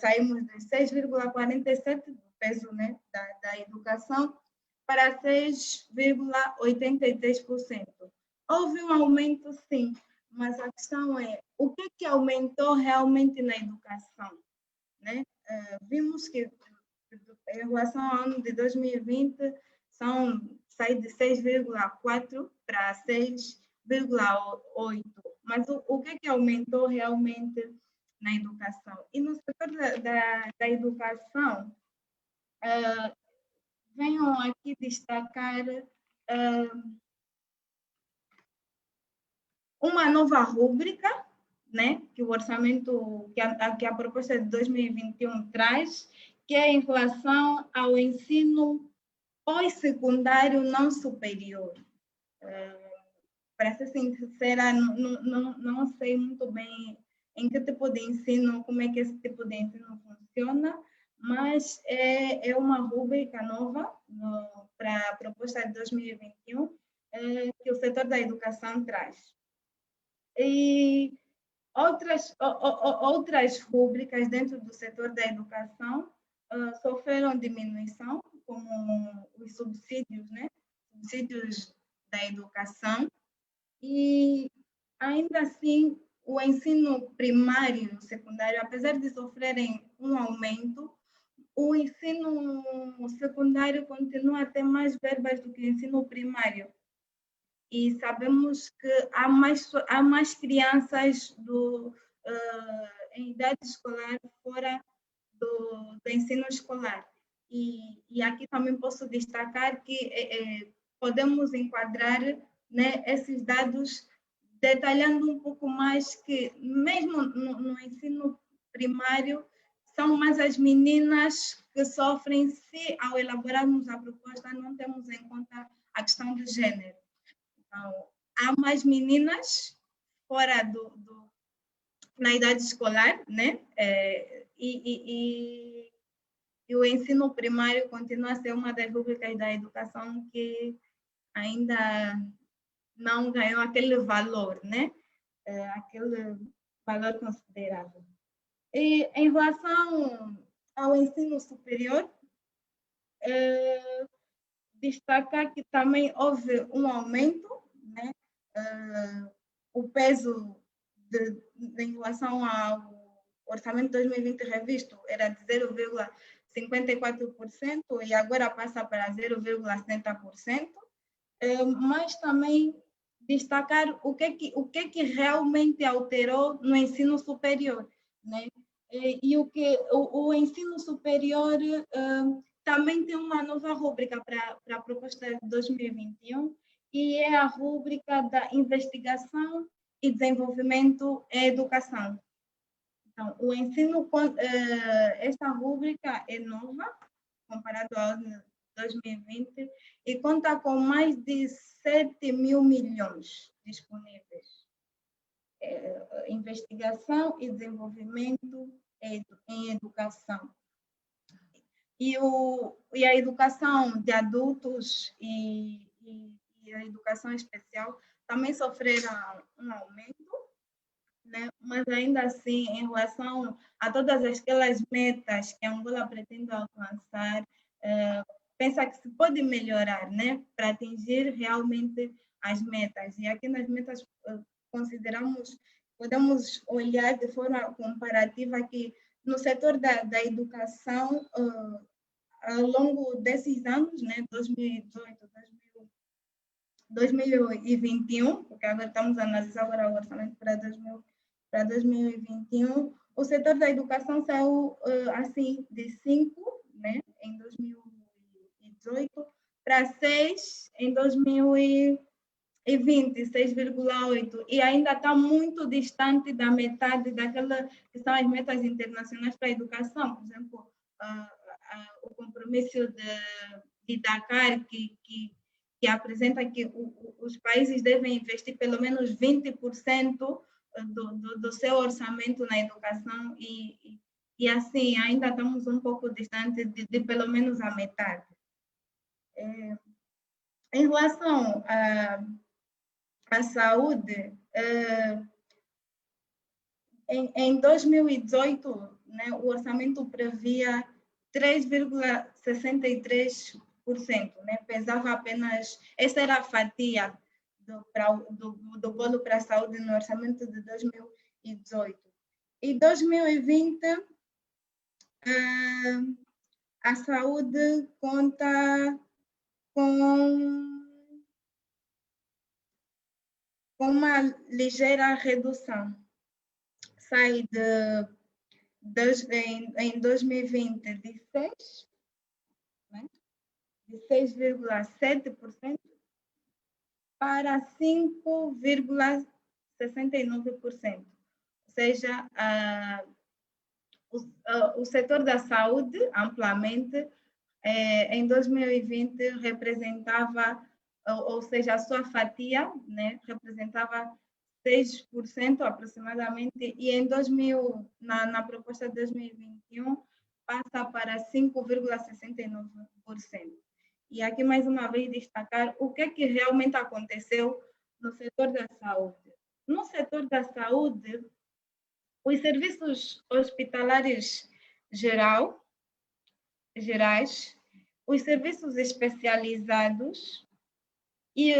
saímos de 6,47 do peso, né, da educação para 6,83%. Houve um aumento, sim, mas a questão é o que aumentou realmente na educação, né? Vimos que em relação ao ano de 2020 sai de 6,4 para 6,8, mas o que aumentou realmente na educação? E no setor da educação, venham aqui destacar uma nova rúbrica, né, que o orçamento, que a proposta de 2021 traz, que é em relação ao ensino pós-secundário não superior. Para ser sincera, não sei muito bem em que tipo de ensino, como é que esse tipo de ensino funciona, mas é uma rúbrica nova para a proposta de 2021 que o setor da educação traz. E outras rúbricas dentro do setor da educação sofreram diminuição, como os subsídios, né? Subsídios da educação. E ainda assim, o ensino primário, secundário, apesar de sofrerem um aumento, o ensino secundário continua a ter mais verbas do que o ensino primário. E sabemos que há mais crianças em idade escolar fora do ensino escolar. E aqui também posso destacar que podemos enquadrar, né, esses dados detalhando um pouco mais que, mesmo no ensino primário, são mais as meninas que sofrem se, ao elaborarmos a proposta, não temos em conta a questão do gênero. Então, há mais meninas fora na idade escolar, né? E o ensino primário continua a ser uma das rubricas da educação que ainda não ganhou aquele valor, né? valor considerável. E em relação ao ensino superior, destacar que também houve um aumento, né? O peso em relação ao orçamento de 2020 revisto era de 0,54% e agora passa para 0,70%, mas também destacar o que que realmente alterou no ensino superior, né? E o ensino superior também tem uma nova rúbrica para a proposta de 2021 e é a rúbrica da investigação e desenvolvimento em educação. Então, o ensino, esta rúbrica é nova, comparado ao ano 2020, e conta com mais de 7 mil milhões disponíveis. Investigação e desenvolvimento em educação. E a educação de adultos e a educação especial também sofreram um aumento, né? Mas ainda assim, em relação a todas aquelas metas que a Angola pretende alcançar, pensa que se pode melhorar, né? Para atingir realmente as metas. E aqui nas metas podemos olhar de forma comparativa que no setor da educação, ao longo desses anos, né, 2018, 2021, porque agora estamos a analisar agora o orçamento para 2021, o setor da educação saiu assim de 5, né, em 2018 para 6 em 2020, 6,8, e ainda está muito distante da metade daquela que são as metas internacionais para a educação. Por exemplo, o compromisso de Dakar, que apresenta que os países devem investir pelo menos 20% do seu orçamento na educação e assim ainda estamos um pouco distante de pelo menos a metade. Em relação à saúde, em 2018, né, o orçamento previa 3,63%, né, pesava apenas, essa era a fatia do bolo para a saúde no orçamento de 2018. Em 2020, a saúde conta com uma ligeira redução. Sai em 2020 de 6, né, de 6,7% para 5,69%. Ou seja, o setor da saúde, amplamente, em 2020 representava, ou seja, a sua fatia, né, representava 6% aproximadamente, e na proposta de 2021 passa para 5,69%. E aqui, mais uma vez, destacar o que realmente aconteceu no setor da saúde. No setor da saúde, os serviços hospitalares gerais, os serviços especializados e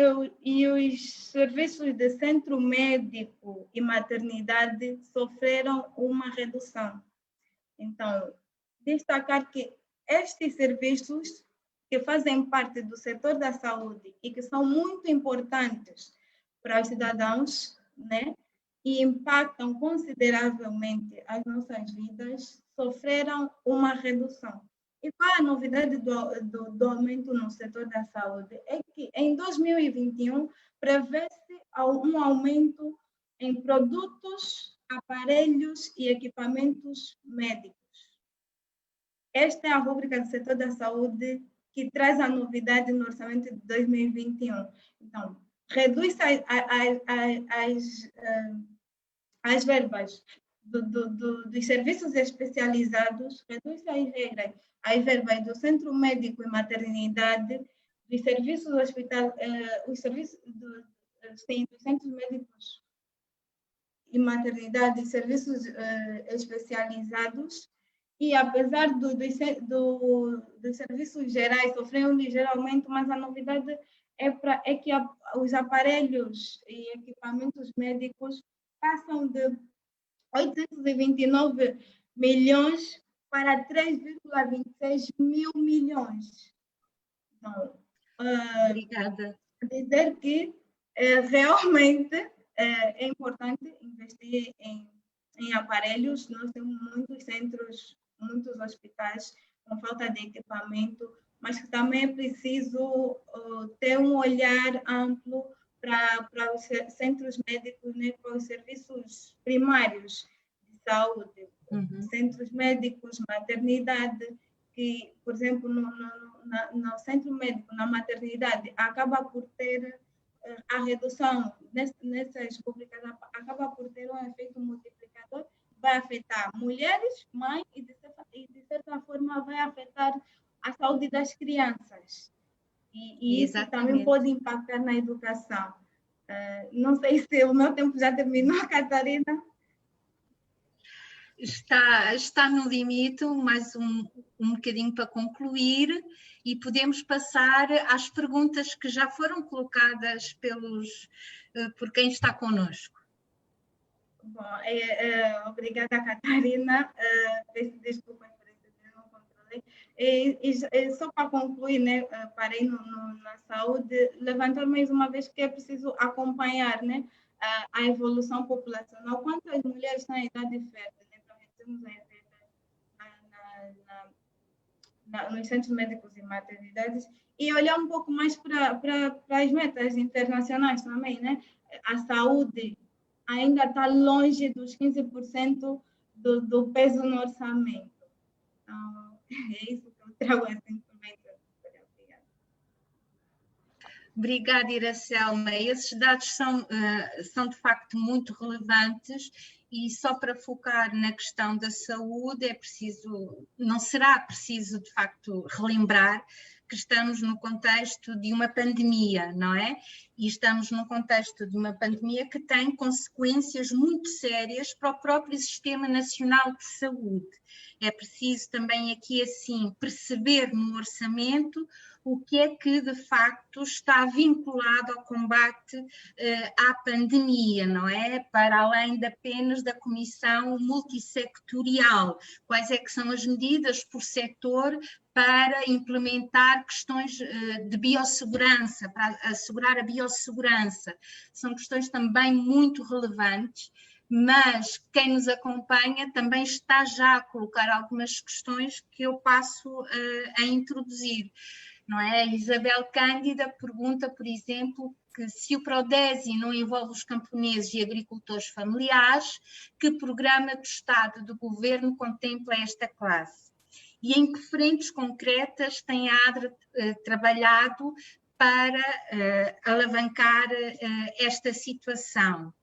os serviços de centro médico e maternidade sofreram uma redução. Então, destacar que estes serviços que fazem parte do setor da saúde e que são muito importantes para os cidadãos, né, e impactam consideravelmente as nossas vidas, sofreram uma redução. E qual é a novidade do aumento no setor da saúde? É que em 2021 prevê-se um aumento em produtos, aparelhos e equipamentos médicos. Esta é a rúbrica do setor da saúde que traz a novidade no orçamento de 2021. Então, reduz as verbas dos serviços especializados, reduz as verbas do centro médico e maternidade, dos serviços dos centros médicos e maternidade, serviços especializados, e apesar dos serviços gerais sofrerem um ligeiro aumento, mas a novidade é que os aparelhos e equipamentos médicos passam de 829 milhões para 3,26 mil milhões. Então, Obrigada. dizer que realmente é importante investir em aparelhos. Nós temos muitos centros, muitos hospitais com falta de equipamento, mas que também é preciso ter um olhar amplo para os centros médicos, né, para os serviços primários de saúde, centros médicos, maternidade, que, por exemplo, no centro médico, na maternidade, acaba por ter a redução nessas rubricas, acaba por ter um efeito multiplicador, vai afetar mulheres, mães, e de certa forma vai afetar a saúde das crianças. E isso também pode impactar na educação. Não sei se o meu tempo já terminou, Catarina. Está no limite, mais um bocadinho para concluir, e podemos passar às perguntas que já foram colocadas por quem está connosco. Bom, obrigada, Catarina. Peço desculpas por isso, eu não controlei. E só para concluir, né, parei na saúde, levantar mais uma vez que é preciso acompanhar, né, a evolução populacional. Quantas mulheres estão em idade fértil, né, para reduzirmos a nos centros médicos e maternidades, e olhar um pouco mais para as metas internacionais também, né? A saúde ainda está longe dos 15% do peso no orçamento. Então, é isso que eu trago assim também. Obrigada, Iracelma. Esses dados são de facto muito relevantes, e só para focar na questão da saúde não será preciso de facto relembrar que estamos no contexto de uma pandemia, não é? E estamos num contexto de uma pandemia que tem consequências muito sérias para o próprio Sistema Nacional de Saúde. É preciso também aqui, assim, perceber no orçamento o que é que, de facto, está vinculado ao combate à pandemia, não é? Para além de apenas da comissão multissectorial. Quais é que são as medidas por setor para implementar questões de biossegurança, para assegurar a biossegurança? São questões também muito relevantes, mas quem nos acompanha também está já a colocar algumas questões que eu passo a introduzir. Não é? A Isabel Cândida pergunta, por exemplo, que se o Prodesi não envolve os camponeses e agricultores familiares, que programa do Estado, do Governo, contempla esta classe? E em que frentes concretas tem a ADRA trabalhado para alavancar esta situação?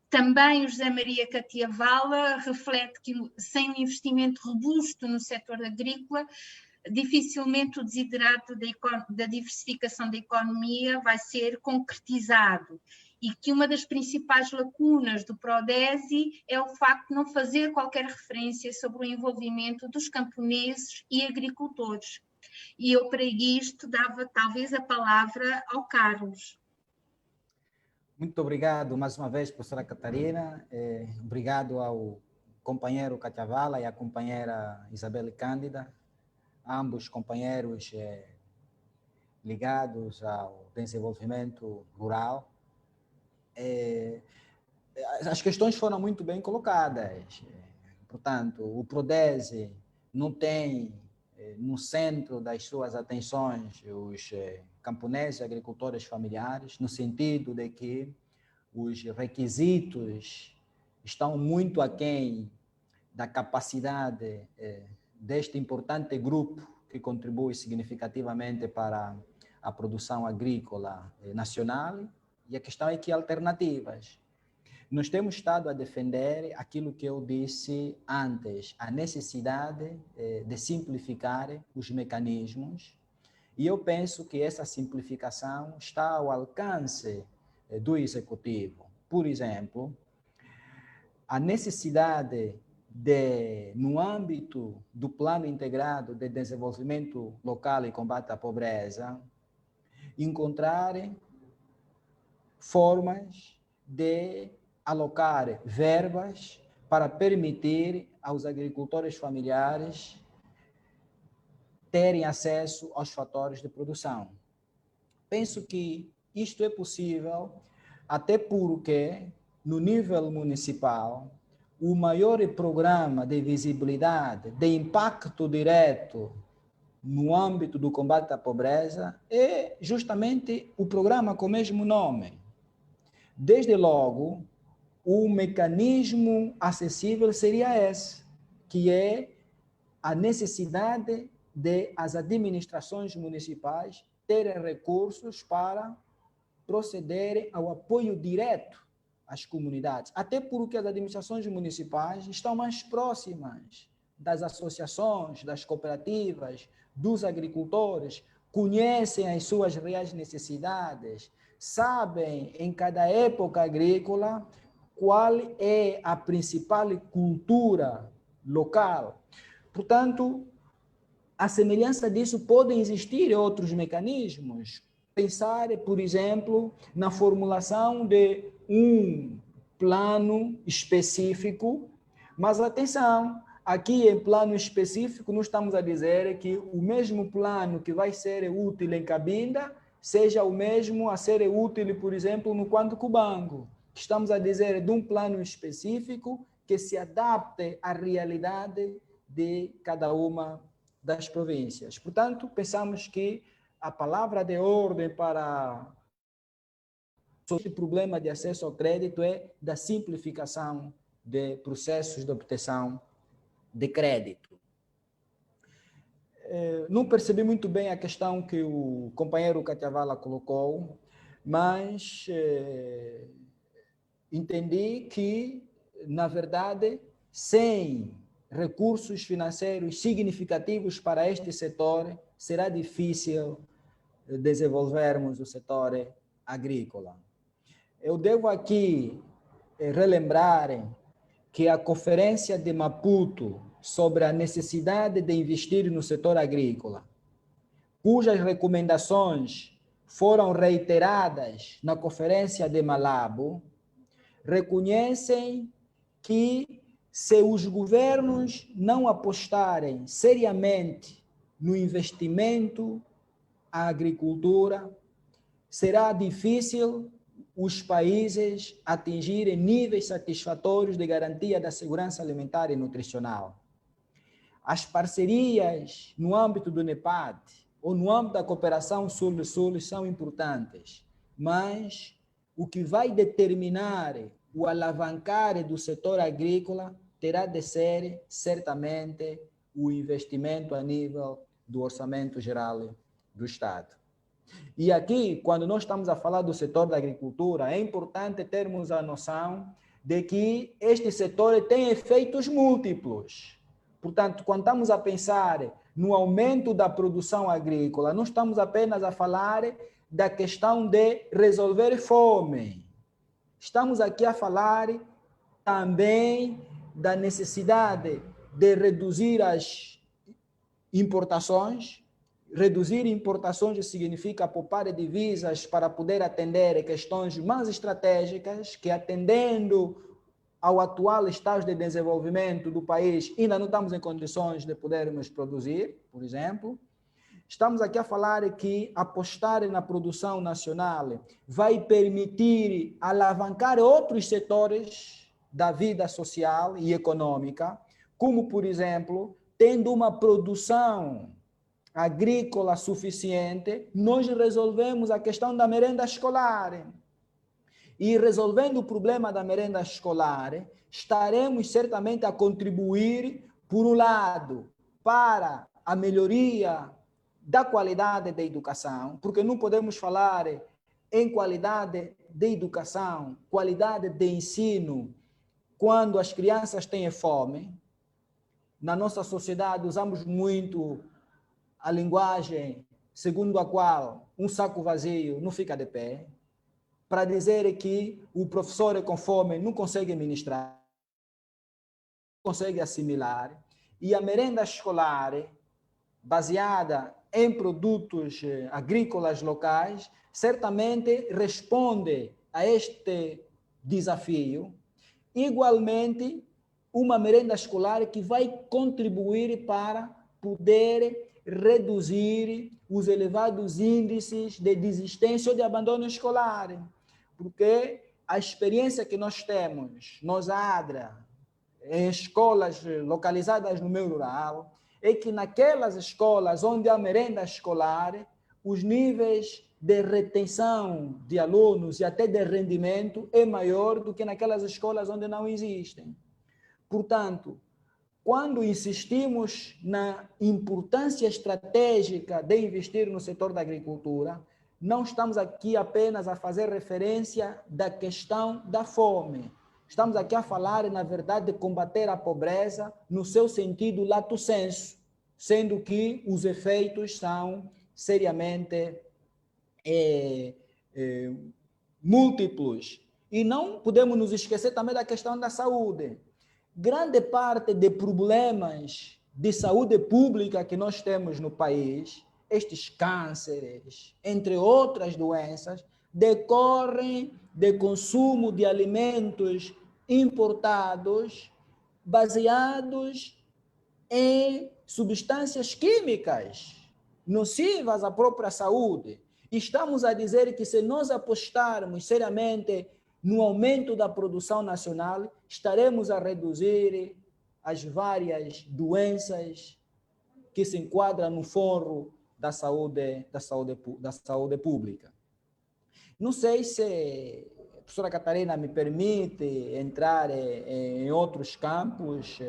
Também o José Maria Catiavala reflete que sem um investimento robusto no setor agrícola, dificilmente o desiderado da diversificação da economia vai ser concretizado, e que uma das principais lacunas do Prodesi é o facto de não fazer qualquer referência sobre o envolvimento dos camponeses e agricultores. E eu, para isto, dava talvez a palavra ao Carlos. Muito obrigado mais uma vez, professora Catarina. Obrigado ao companheiro Catiavala e à companheira Isabel Cândida, ambos companheiros ligados ao desenvolvimento rural. As questões foram muito bem colocadas. Portanto, o Prodesi não tem no centro das suas atenções os camponeses e agricultores familiares, no sentido de que os requisitos estão muito aquém da capacidade deste importante grupo que contribui significativamente para a produção agrícola nacional, e a questão é que alternativas. Nós temos estado a defender aquilo que eu disse antes, a necessidade de simplificar os mecanismos, e eu penso que essa simplificação está ao alcance do Executivo. Por exemplo, a necessidade de, no âmbito do Plano Integrado de Desenvolvimento Local e Combate à Pobreza, encontrar formas de alocar verbas para permitir aos agricultores familiares terem acesso aos fatores de produção. Penso que isto é possível até porque, no nível municipal, o maior programa de visibilidade, de impacto direto no âmbito do combate à pobreza é justamente o programa com o mesmo nome. Desde logo, o mecanismo acessível seria esse, que é a necessidade de as administrações municipais terem recursos para procederem ao apoio direto às comunidades, até porque as administrações municipais estão mais próximas das associações, das cooperativas, dos agricultores, conhecem as suas reais necessidades, sabem em cada época agrícola qual é a principal cultura local. Portanto, a semelhança disso podem existir outros mecanismos. Pensar, por exemplo, na formulação de um plano específico, mas atenção, aqui em plano específico não estamos a dizer que o mesmo plano que vai ser útil em Cabinda seja o mesmo a ser útil, por exemplo, no Quanto Cubango. Estamos a dizer de um plano específico que se adapte à realidade de cada uma das províncias. Portanto, pensamos que a palavra de ordem para sobre o problema de acesso ao crédito é da simplificação de processos de obtenção de crédito. Não percebi muito bem a questão que o companheiro Catiavala colocou, mas entendi que, na verdade, sem recursos financeiros significativos para este setor, será difícil desenvolvermos o setor agrícola. Eu devo aqui relembrar que a Conferência de Maputo sobre a necessidade de investir no setor agrícola, cujas recomendações foram reiteradas na Conferência de Malabo, reconhecem que se os governos não apostarem seriamente no investimento à agricultura, será difícil os países atingirem níveis satisfatórios de garantia da segurança alimentar e nutricional. As parcerias no âmbito do NEPAD ou no âmbito da cooperação sul-sul são importantes, mas o que vai determinar o alavancar do setor agrícola terá de ser, certamente, o investimento a nível do Orçamento Geral do Estado. E aqui, quando nós estamos a falar do setor da agricultura, é importante termos a noção de que este setor tem efeitos múltiplos. Portanto, quando estamos a pensar no aumento da produção agrícola, não estamos apenas a falar da questão de resolver fome. Estamos aqui a falar também da necessidade de reduzir as importações. Reduzir importações significa poupar divisas para poder atender questões mais estratégicas que, atendendo ao atual estágio de desenvolvimento do país, ainda não estamos em condições de podermos produzir, por exemplo. Estamos aqui a falar que apostar na produção nacional vai permitir alavancar outros setores da vida social e econômica, como, por exemplo, tendo uma produção agrícola suficiente, nós resolvemos a questão da merenda escolar. E resolvendo o problema da merenda escolar, estaremos certamente a contribuir, por um lado, para a melhoria da qualidade da educação, porque não podemos falar em qualidade de educação, qualidade de ensino, quando as crianças têm fome. Na nossa sociedade usamos muito a linguagem segundo a qual um saco vazio não fica de pé, para dizer que o professor com fome não consegue ministrar. consegue assimilar, e a merenda escolar, baseada em produtos agrícolas locais, certamente responde a este desafio. Igualmente, uma merenda escolar que vai contribuir para poder reduzir os elevados índices de desistência ou de abandono escolar, porque a experiência que nós temos, nós ADRA, em escolas localizadas no meio rural, é que naquelas escolas onde há merenda escolar, os níveis de retenção de alunos e até de rendimento é maior do que naquelas escolas onde não existem. Portanto, quando insistimos na importância estratégica de investir no setor da agricultura, não estamos aqui apenas a fazer referência da questão da fome. Estamos aqui a falar, na verdade, de combater a pobreza no seu sentido lato sensu, sendo que os efeitos são seriamente múltiplos. E não podemos nos esquecer também da questão da saúde. Grande parte de problemas de saúde pública que nós temos no país, estes cânceres, entre outras doenças, decorrem de consumo de alimentos importados baseados em substâncias químicas nocivas à própria saúde. Estamos a dizer que se nós apostarmos seriamente no aumento da produção nacional, estaremos a reduzir as várias doenças que se enquadram no foro da saúde pública. Não sei se a professora Catarina me permite entrar em outros campos.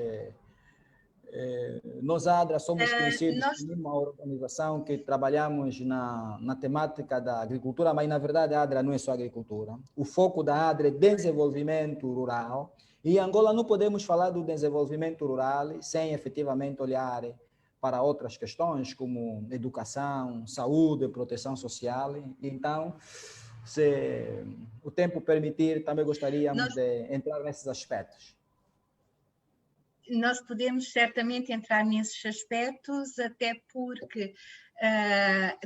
Nós, ADRA, somos conhecidos como uma organização que trabalhamos na temática da agricultura, mas, na verdade, a ADRA não é só agricultura. O foco da ADRA é desenvolvimento rural, e em Angola não podemos falar do desenvolvimento rural sem efetivamente olhar para outras questões, como educação, saúde, proteção social. Então, se o tempo permitir, também gostaríamos de entrar nesses aspectos. Nós podemos certamente entrar nesses aspectos, até porque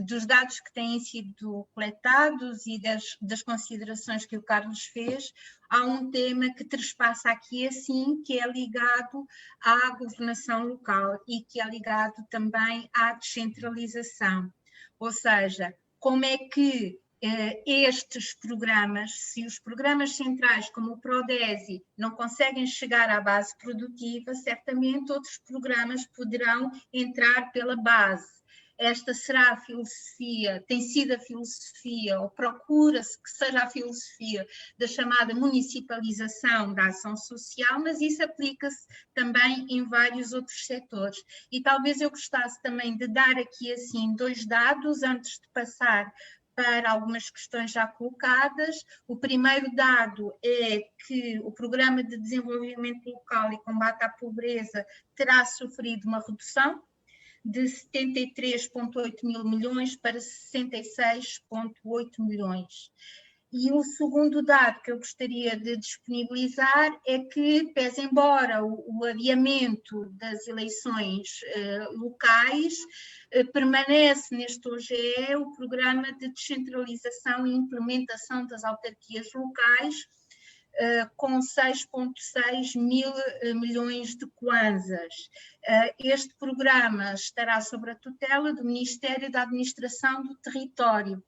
dos dados que têm sido coletados e das considerações que o Carlos fez, há um tema que trespassa aqui assim, que é ligado à governação local e que é ligado também à descentralização. Ou seja, como é que estes programas, se os programas centrais como o Prodesi não conseguem chegar à base produtiva, certamente outros programas poderão entrar pela base. Esta será a filosofia, tem sido a filosofia, ou procura-se que seja a filosofia da chamada municipalização da ação social, mas isso aplica-se também em vários outros setores. E talvez eu gostasse também de dar aqui assim 2 dados antes de passar para algumas questões já colocadas. O primeiro dado é que o Programa de Desenvolvimento Local e Combate à Pobreza terá sofrido uma redução de 73,8 mil milhões para 66,8 milhões. E o segundo dado que eu gostaria de disponibilizar é que, pese embora o adiamento das eleições locais, permanece neste OGE o Programa de Descentralização e Implementação das Autarquias Locais, com 6,6 mil milhões de kwanzas. Este programa estará sob a tutela do Ministério da Administração do Território.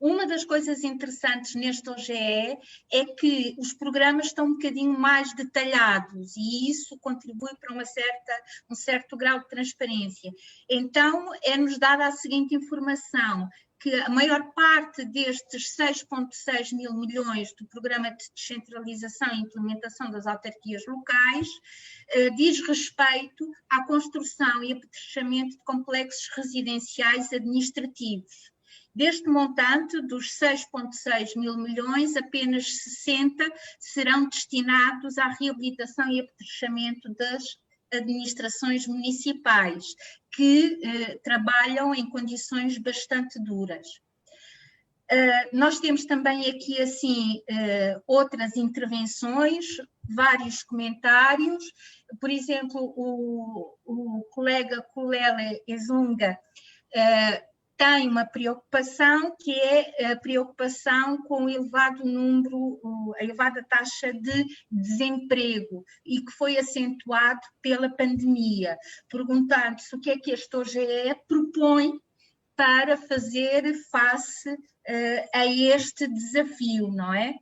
Uma das coisas interessantes neste OGE é que os programas estão um bocadinho mais detalhados e isso contribui para um certo grau de transparência. Então, é-nos dada a seguinte informação, que a maior parte destes 6,6 mil milhões do Programa de Descentralização e Implementação das Autarquias Locais diz respeito à construção e apetrechamento de complexos residenciais administrativos. Deste montante, dos 6,6 mil milhões, apenas 60 serão destinados à reabilitação e apetrechamento das administrações municipais, que trabalham em condições bastante duras. Nós temos também aqui, assim, outras intervenções, vários comentários. Por exemplo, o colega Kulele Ezunga tem uma preocupação, que é a preocupação com o elevado número, a elevada taxa de desemprego, e que foi acentuado pela pandemia, perguntando-se o que é que este OGE propõe para fazer face a este desafio, não é?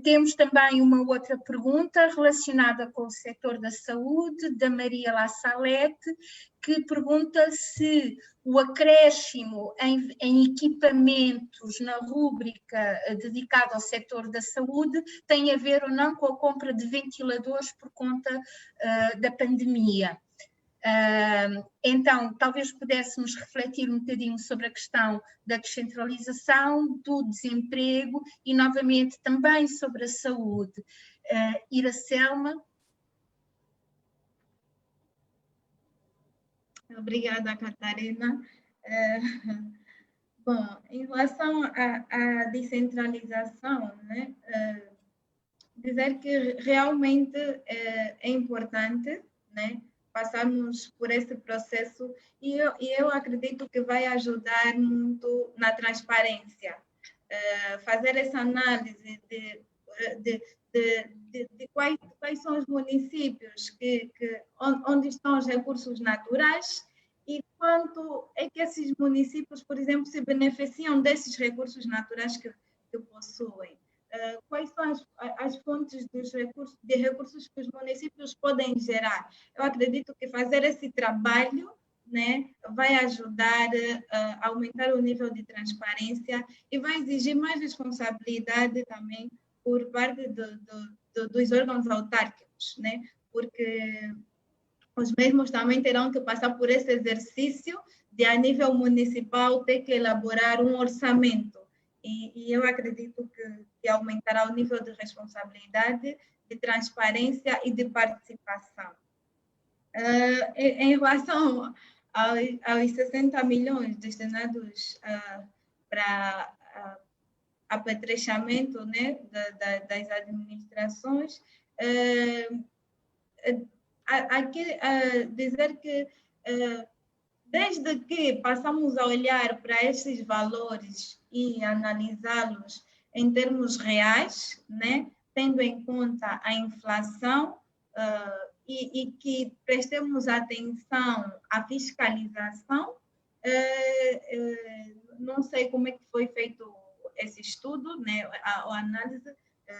Temos também uma outra pergunta relacionada com o setor da saúde, da Maria La Salete, que pergunta se o acréscimo em equipamentos na rúbrica dedicada ao setor da saúde tem a ver ou não com a compra de ventiladores por conta da pandemia. Então, talvez pudéssemos refletir um bocadinho sobre a questão da descentralização, do desemprego e, novamente, também sobre a saúde. Iracelma. Obrigada, Catarina. Bom, em relação à descentralização, né, dizer que realmente é importante, né, passarmos por esse processo e eu acredito que vai ajudar muito na transparência. Fazer essa análise de quais são os municípios onde estão os recursos naturais e quanto é que esses municípios, por exemplo, se beneficiam desses recursos naturais que possuem. Quais são as fontes de recursos que os municípios podem gerar. Eu acredito que fazer esse trabalho, né, vai ajudar a aumentar o nível de transparência e vai exigir mais responsabilidade também por parte dos órgãos autárquicos, né, porque os mesmos também terão que passar por esse exercício de, a nível municipal, ter que elaborar um orçamento. E eu acredito que aumentará o nível de responsabilidade, de transparência e de participação. Em relação aos 60 milhões destinados para apetrechamento, né, das administrações, aqui dizer que desde que passamos a olhar para esses valores e analisá-los em termos reais, né, tendo em conta a inflação e que prestemos atenção à fiscalização, não sei como é que foi feito esse estudo, né, a análise,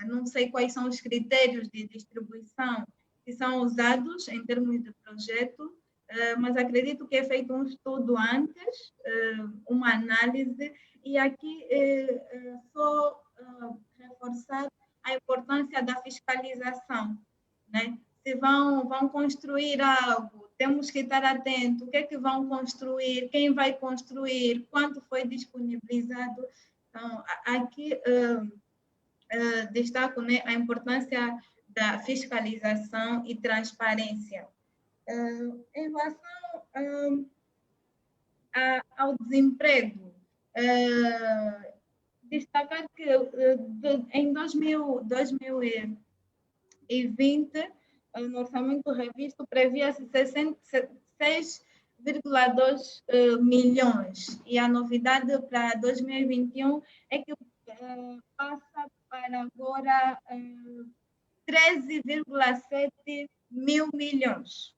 não sei quais são os critérios de distribuição que são usados em termos de projeto, mas acredito que é feito um estudo antes, uma análise, e aqui só reforçar a importância da fiscalização, né? Se vão construir algo, temos que estar atentos, o que é que vão construir, quem vai construir, quanto foi disponibilizado. Então, aqui destaco, né, a importância da fiscalização e transparência. Em relação ao desemprego, destacar que em 2020, no orçamento revisto, previa-se 6,2 milhões, e a novidade para 2021 é que passa para agora 13,7 mil milhões.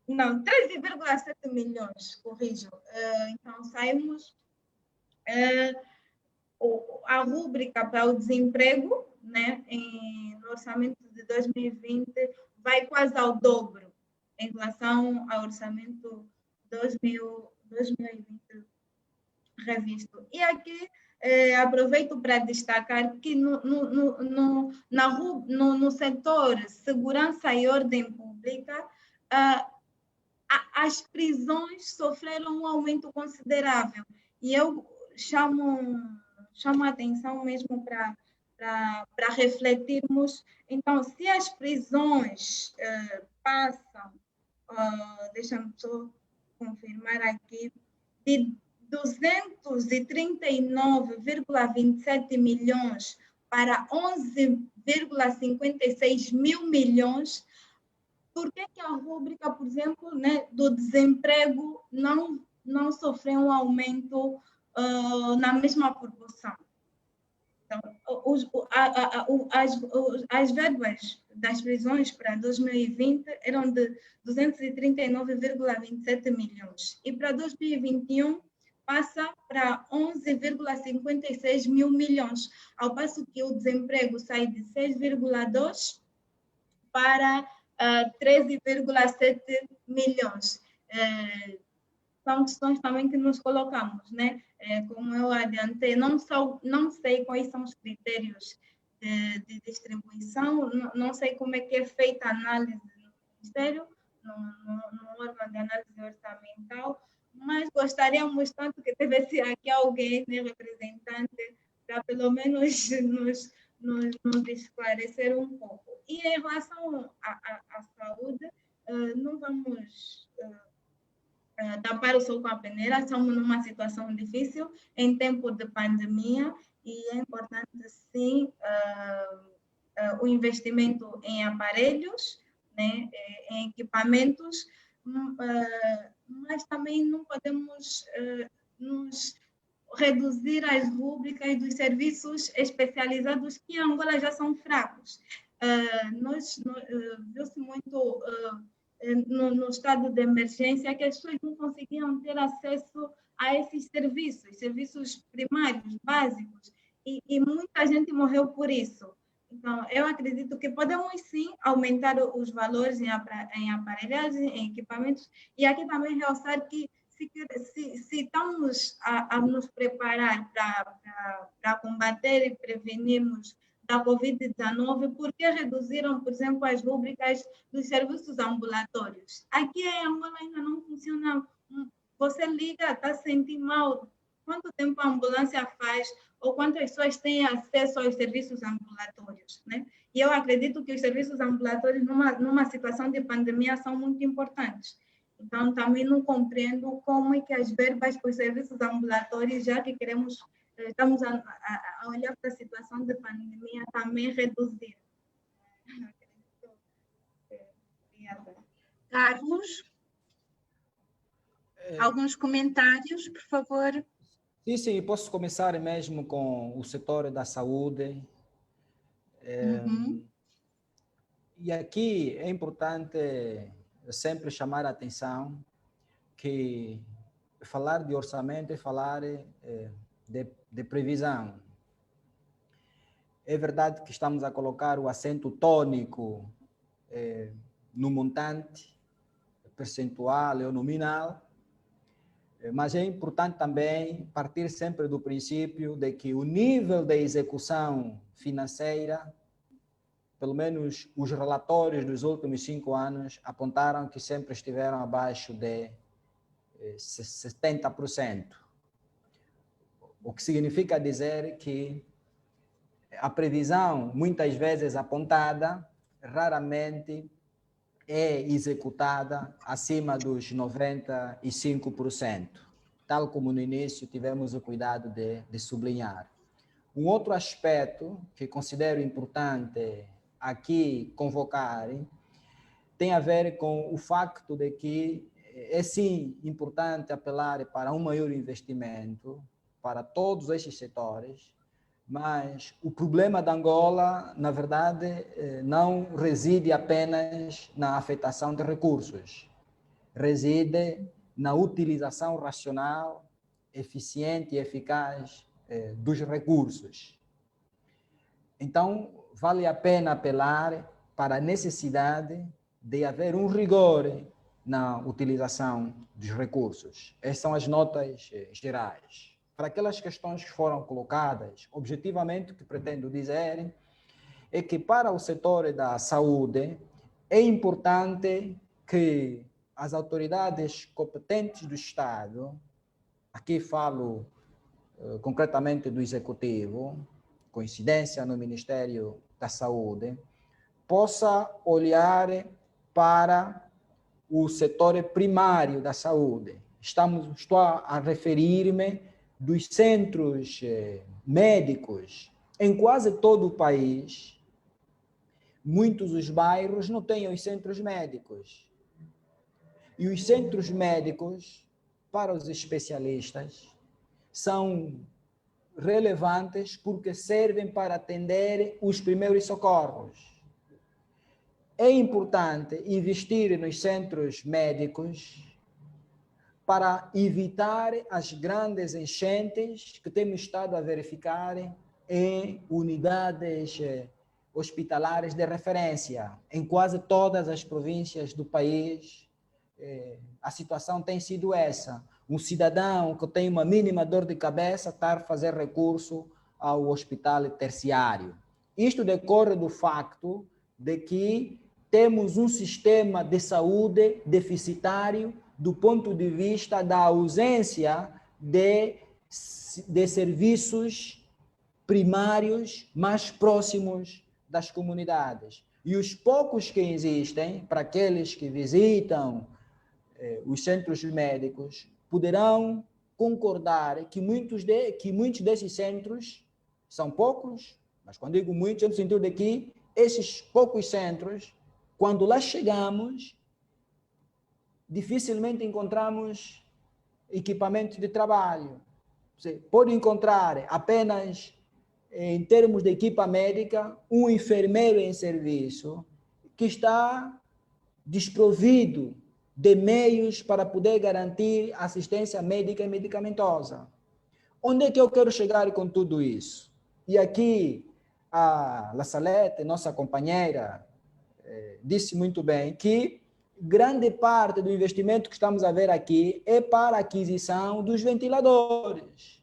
Não, 13,7 milhões, corrijo. Então, saímos a rúbrica para o desemprego, né, no orçamento de 2020, vai quase ao dobro em relação ao orçamento 2020 revisto. E aqui aproveito para destacar que no setor segurança e ordem pública, as prisões sofreram um aumento considerável. E eu chamo a atenção mesmo para refletirmos. Então, se as prisões passam, deixa-me só confirmar aqui, de 239,27 milhões para 11,56 mil milhões. Por que a rúbrica, por exemplo, né, do desemprego não sofreu um aumento na mesma proporção? Então, as verbas das prisões para 2020 eram de 239,27 milhões e para 2021 passa para 11,56 mil milhões, ao passo que o desemprego sai de 6,2 para 13,7 milhões. São questões também que nos colocamos, né? Como eu adiantei, não sei quais são os critérios de distribuição, não sei como é que é feita a análise no Ministério, no órgão de análise orçamental, mas gostaríamos tanto que tivesse aqui alguém, né, representante, para pelo menos nos esclarecer um pouco. E em relação à saúde, não vamos tapar o sol com a peneira, estamos numa situação difícil em tempo de pandemia e é importante, sim, o investimento em aparelhos, né, em equipamentos, mas também não podemos nos reduzir as rúbricas dos serviços especializados que em Angola já são fracos. Viu-se muito no estado de emergência que as pessoas não conseguiam ter acesso a esses serviços primários, básicos, e muita gente morreu por isso. Então, eu acredito que podemos sim aumentar os valores em aparelhagem, em equipamentos, e aqui também realçar que se estamos a nos preparar para combater e prevenirmos da Covid-19, por que reduziram, por exemplo, as rúbricas dos serviços ambulatórios? Aqui em Angola ainda não funciona. Você liga, está se sentindo mal, quanto tempo a ambulância faz ou quantas pessoas têm acesso aos serviços ambulatórios, né? E eu acredito que os serviços ambulatórios, numa situação de pandemia, são muito importantes. Então, também não compreendo como é que as verbas para os serviços ambulatórios, já que estamos a olhar para a situação de pandemia, também reduzir. Carlos, alguns comentários, por favor. Sim, posso começar mesmo com o setor da saúde. E aqui é importante sempre chamar a atenção que falar de orçamento é falar de previsão. É verdade que estamos a colocar o acento tônico no montante percentual ou nominal, mas é importante também partir sempre do princípio de que o nível de execução financeira, pelo menos os relatórios dos últimos 5 anos, apontaram que sempre estiveram abaixo de 70%. O que significa dizer que a previsão, muitas vezes apontada, raramente é executada acima dos 95%, tal como no início tivemos o cuidado de sublinhar. Um outro aspecto que considero importante aqui convocar tem a ver com o facto de que é sim importante apelar para um maior investimento para todos estes setores, mas o problema da Angola, na verdade, não reside apenas na afetação de recursos, reside na utilização racional, eficiente e eficaz dos recursos. Então, vale a pena apelar para a necessidade de haver um rigor na utilização dos recursos. Essas são as notas gerais. Para aquelas questões que foram colocadas, objetivamente o que pretendo dizer é que para o setor da saúde é importante que as autoridades competentes do Estado, aqui falo concretamente do Executivo, coincidência no Ministério da Saúde, possa olhar para o setor primário da saúde. Estou a referir-me dos centros médicos Em quase todo o país, muitos dos bairros não têm os centros médicos. E os centros médicos, para os especialistas, são relevantes porque servem para atender os primeiros socorros. É importante investir nos centros médicos para evitar as grandes enchentes que temos estado a verificar em unidades hospitalares de referência. Em quase todas as províncias do país, a situação tem sido essa. Um cidadão que tem uma mínima dor de cabeça está a fazer recurso ao hospital terciário. Isto decorre do facto de que temos um sistema de saúde deficitário do ponto de vista da ausência de serviços primários mais próximos das comunidades. E os poucos que existem, para aqueles que visitam os centros médicos, poderão concordar que muitos desses centros são poucos, mas quando digo muitos, é no sentido de que esses poucos centros, quando lá chegamos, dificilmente encontramos equipamento de trabalho. Você pode encontrar apenas, em termos de equipa médica, um enfermeiro em serviço que está desprovido de meios para poder garantir assistência médica e medicamentosa. Onde é que eu quero chegar com tudo isso? E aqui a La Salete, nossa companheira, disse muito bem que grande parte do investimento que estamos a ver aqui é para a aquisição dos ventiladores,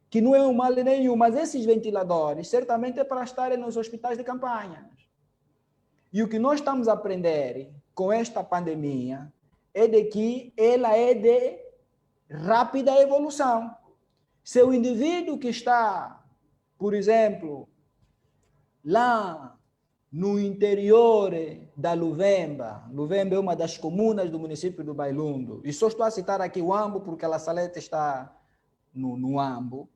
que não é um mal nenhum, mas esses ventiladores certamente é para estarem nos hospitais de campanha. E o que nós estamos a aprender com esta pandemia é de que ela é de rápida evolução. Se o indivíduo que está, por exemplo, lá no interior da Luvemba, Luvemba é uma das comunas do município do Bailundo, e só estou a citar aqui o Ambo porque a La Salete está no Ambo.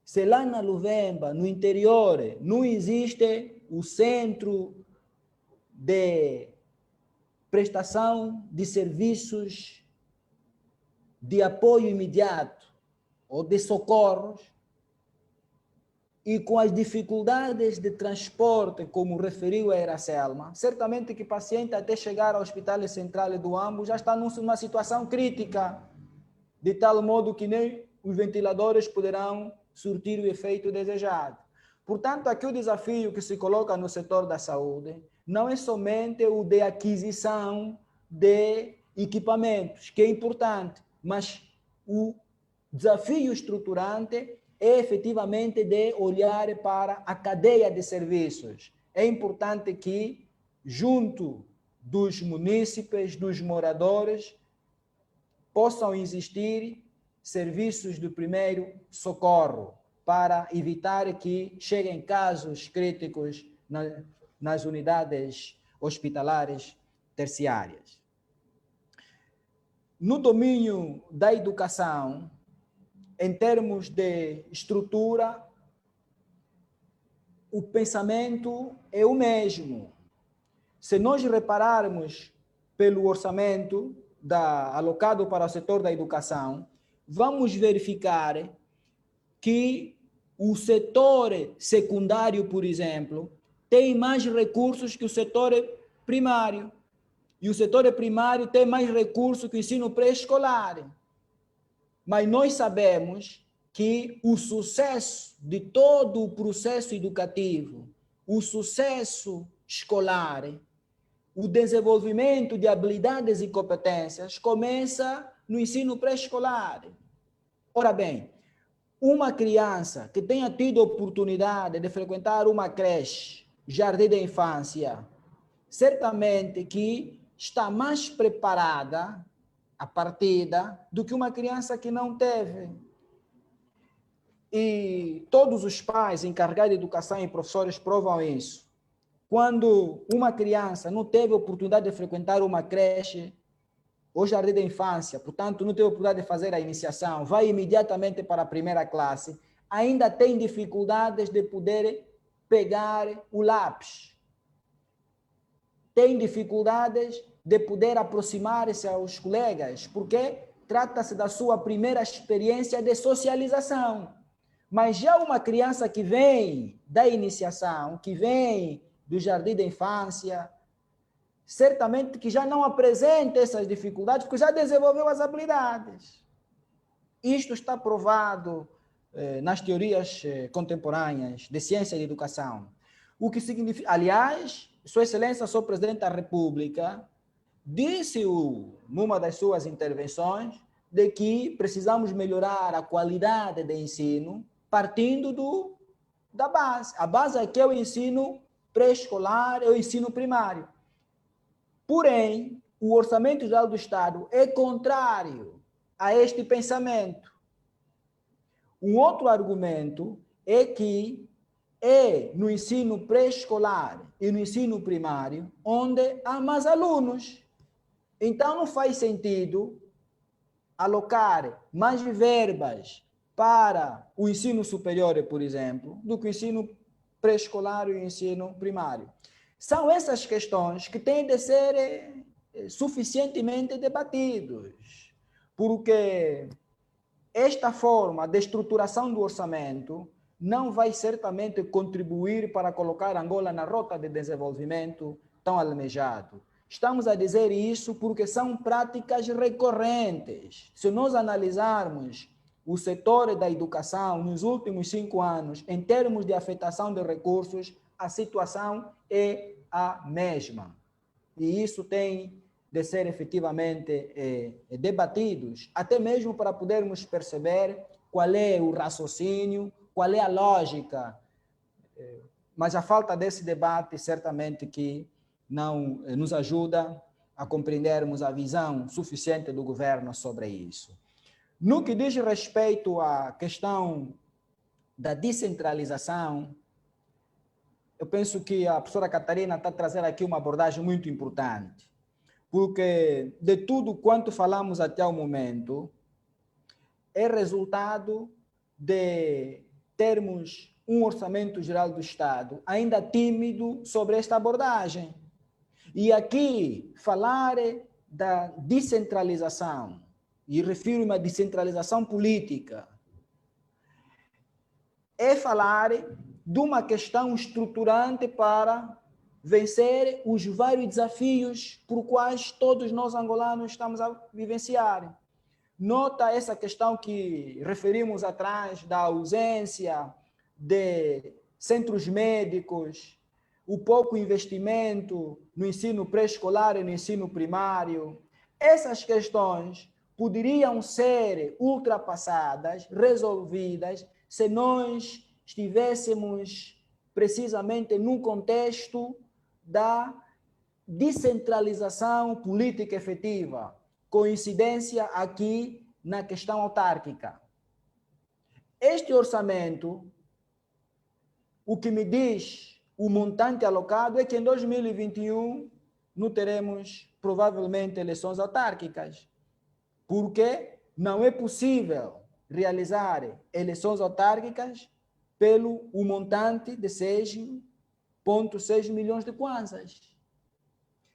Se lá na Luvemba, no interior, não existe o centro de prestação de serviços de apoio imediato ou de socorros, e com as dificuldades de transporte, como referiu a Iracelma, certamente que o paciente até chegar ao Hospital Central do Ambo já está numa situação crítica, de tal modo que nem os ventiladores poderão surtir o efeito desejado. Portanto, aqui o desafio que se coloca no setor da saúde não é somente o de aquisição de equipamentos, que é importante, mas o desafio estruturante é efetivamente de olhar para a cadeia de serviços. É importante que, junto dos munícipes, dos moradores, possam existir serviços de primeiro socorro para evitar que cheguem casos críticos nas unidades hospitalares terciárias. No domínio da educação, em termos de estrutura, o pensamento é o mesmo. Se nós repararmos pelo orçamento alocado para o setor da educação, vamos verificar que o setor secundário, por exemplo, tem mais recursos que o setor primário. E o setor primário tem mais recursos que o ensino pré-escolar. Mas nós sabemos que o sucesso de todo o processo educativo, o sucesso escolar, o desenvolvimento de habilidades e competências começa no ensino pré-escolar. Ora bem, uma criança que tenha tido a oportunidade de frequentar uma creche, jardim de infância, certamente que está mais preparada a partida do que uma criança que não teve. E todos os pais encarregados de educação e professores provam isso. Quando uma criança não teve a oportunidade de frequentar uma creche ou jardim de infância, portanto, não teve a oportunidade de fazer a iniciação, vai imediatamente para a primeira classe, ainda têm dificuldades de poder pegar o lápis. Têm dificuldades de poder aproximar-se aos colegas, porque trata-se da sua primeira experiência de socialização. Mas já uma criança que vem da iniciação, que vem do jardim da infância, certamente que já não apresenta essas dificuldades, porque já desenvolveu as habilidades. Isto está provado nas teorias contemporâneas de ciência e de educação. O que significa, aliás, Sua Excelência, Sr. Presidente da República, disse numa das suas intervenções de que precisamos melhorar a qualidade do ensino partindo da base. A base aqui é o ensino pré-escolar, é o ensino primário. Porém, o Orçamento Geral do Estado é contrário a este pensamento. Um outro argumento é que é no ensino pré-escolar e no ensino primário onde há mais alunos. Então, não faz sentido alocar mais verbas para o ensino superior, por exemplo, do que o ensino pré-escolar e o ensino primário. São essas questões que têm de ser suficientemente debatidos, porque esta forma de estruturação do orçamento não vai certamente contribuir para colocar Angola na rota de desenvolvimento tão almejado. Estamos a dizer isso porque são práticas recorrentes. Se nós analisarmos o setor da educação nos últimos 5 anos, em termos de afetação de recursos, a situação é a mesma. E isso tem de ser efetivamente debatidos, até mesmo para podermos perceber qual é o raciocínio, qual é a lógica. Mas a falta desse debate, certamente que não nos ajuda a compreendermos a visão suficiente do governo sobre isso. No que diz respeito à questão da descentralização, eu penso que a professora Catarina está trazendo aqui uma abordagem muito importante, porque de tudo quanto falamos até o momento, é resultado de termos um orçamento geral do Estado ainda tímido sobre esta abordagem. E aqui, falar da descentralização, e refiro-me à descentralização política, é falar de uma questão estruturante para vencer os vários desafios por quais todos nós angolanos estamos a vivenciar. Nota essa questão que referimos atrás da ausência de centros médicos, o pouco investimento no ensino pré-escolar e no ensino primário. Essas questões poderiam ser ultrapassadas, resolvidas, se nós estivéssemos precisamente num contexto da descentralização política efetiva, coincidência aqui na questão autárquica. Este orçamento, o que me diz o montante alocado é que em 2021 não teremos provavelmente eleições autárquicas, porque não é possível realizar eleições autárquicas pelo o montante de 6,6 milhões de kwanzas,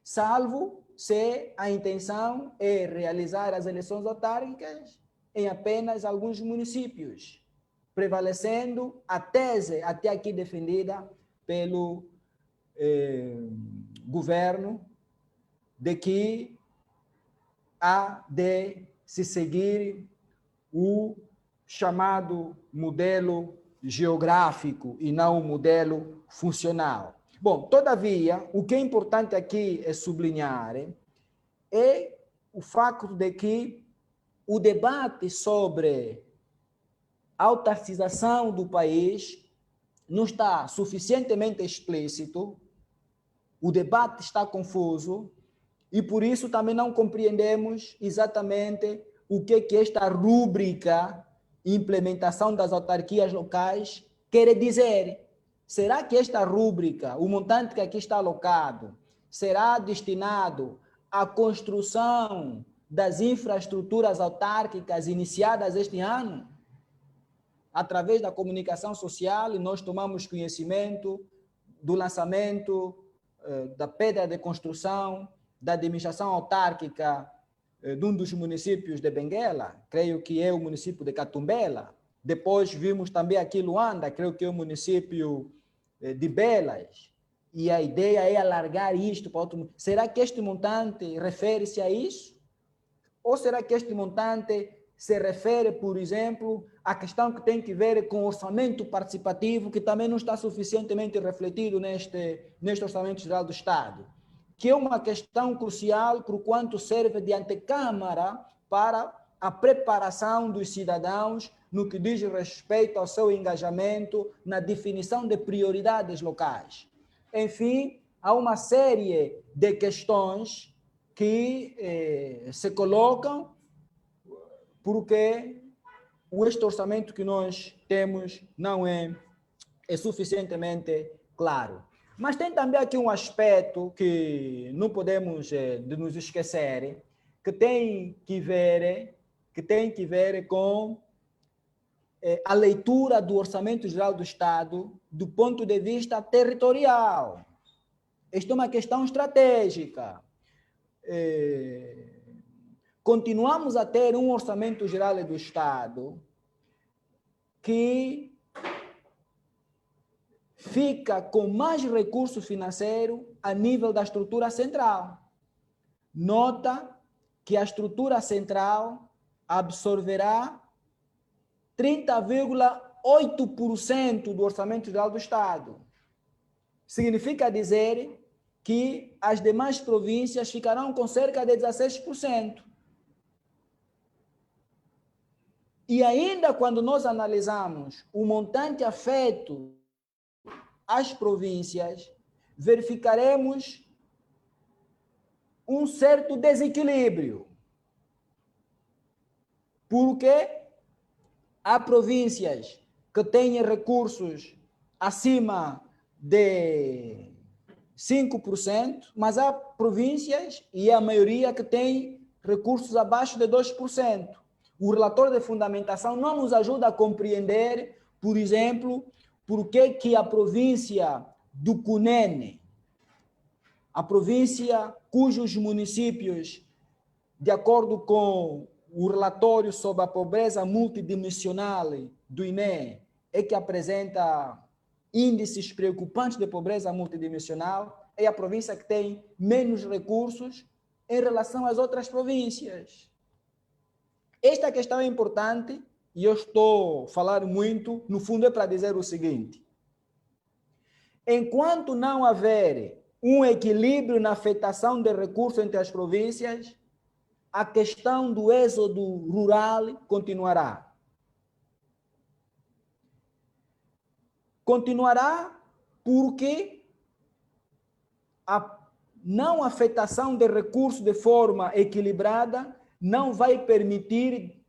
salvo se a intenção é realizar as eleições autárquicas em apenas alguns municípios, prevalecendo a tese até aqui defendida pelo governo de que há de se seguir o chamado modelo geográfico e não o modelo funcional. Bom, todavia, o que é importante aqui é sublinhar é o facto de que o debate sobre a autarquização do país não está suficientemente explícito, o debate está confuso e por isso também não compreendemos exatamente o que esta rúbrica implementação das autarquias locais quer dizer. Será que esta rúbrica, o montante que aqui está alocado, será destinado à construção das infraestruturas autárquicas iniciadas este ano? através da comunicação social, nós tomamos conhecimento do lançamento da pedra de construção da administração autárquica de um dos municípios de Benguela, creio que é o município de Catumbela. Depois vimos também aqui Luanda, creio que é o município de Belas. E a ideia é alargar isto para outro. Será que este montante refere-se a isso? Ou será que este montante se refere, por exemplo, à questão que tem que ver com o orçamento participativo, que também não está suficientemente refletido neste Orçamento Geral do Estado, que é uma questão crucial por quanto serve de antecâmara para a preparação dos cidadãos no que diz respeito ao seu engajamento na definição de prioridades locais. Enfim, há uma série de questões que se colocam porque este orçamento que nós temos não é suficientemente claro. Mas tem também aqui um aspecto que não podemos de nos esquecer, que tem que ver com a leitura do Orçamento Geral do Estado do ponto de vista territorial. Esta é uma questão estratégica. Continuamos a ter um Orçamento Geral do Estado que fica com mais recurso financeiro a nível da estrutura central. Nota que a estrutura central absorverá 30,8% do Orçamento Geral do Estado. Significa dizer que as demais províncias ficarão com cerca de 16%. E ainda quando nós analisamos o montante afeto às províncias, verificaremos um certo desequilíbrio. Porque há províncias que têm recursos acima de 5%, mas há províncias, e a maioria, que têm recursos abaixo de 2%. O relatório de fundamentação não nos ajuda a compreender, por exemplo, por que a província do Cunene, a província cujos municípios, de acordo com o relatório sobre a pobreza multidimensional do INE, é que apresenta índices preocupantes de pobreza multidimensional, é a província que tem menos recursos em relação às outras províncias. Esta questão é importante e eu estou falando muito, no fundo é para dizer o seguinte: enquanto não houver um equilíbrio na afetação de recursos entre as províncias, a questão do êxodo rural continuará. Continuará porque a não afetação de recursos de forma equilibrada não vai permitir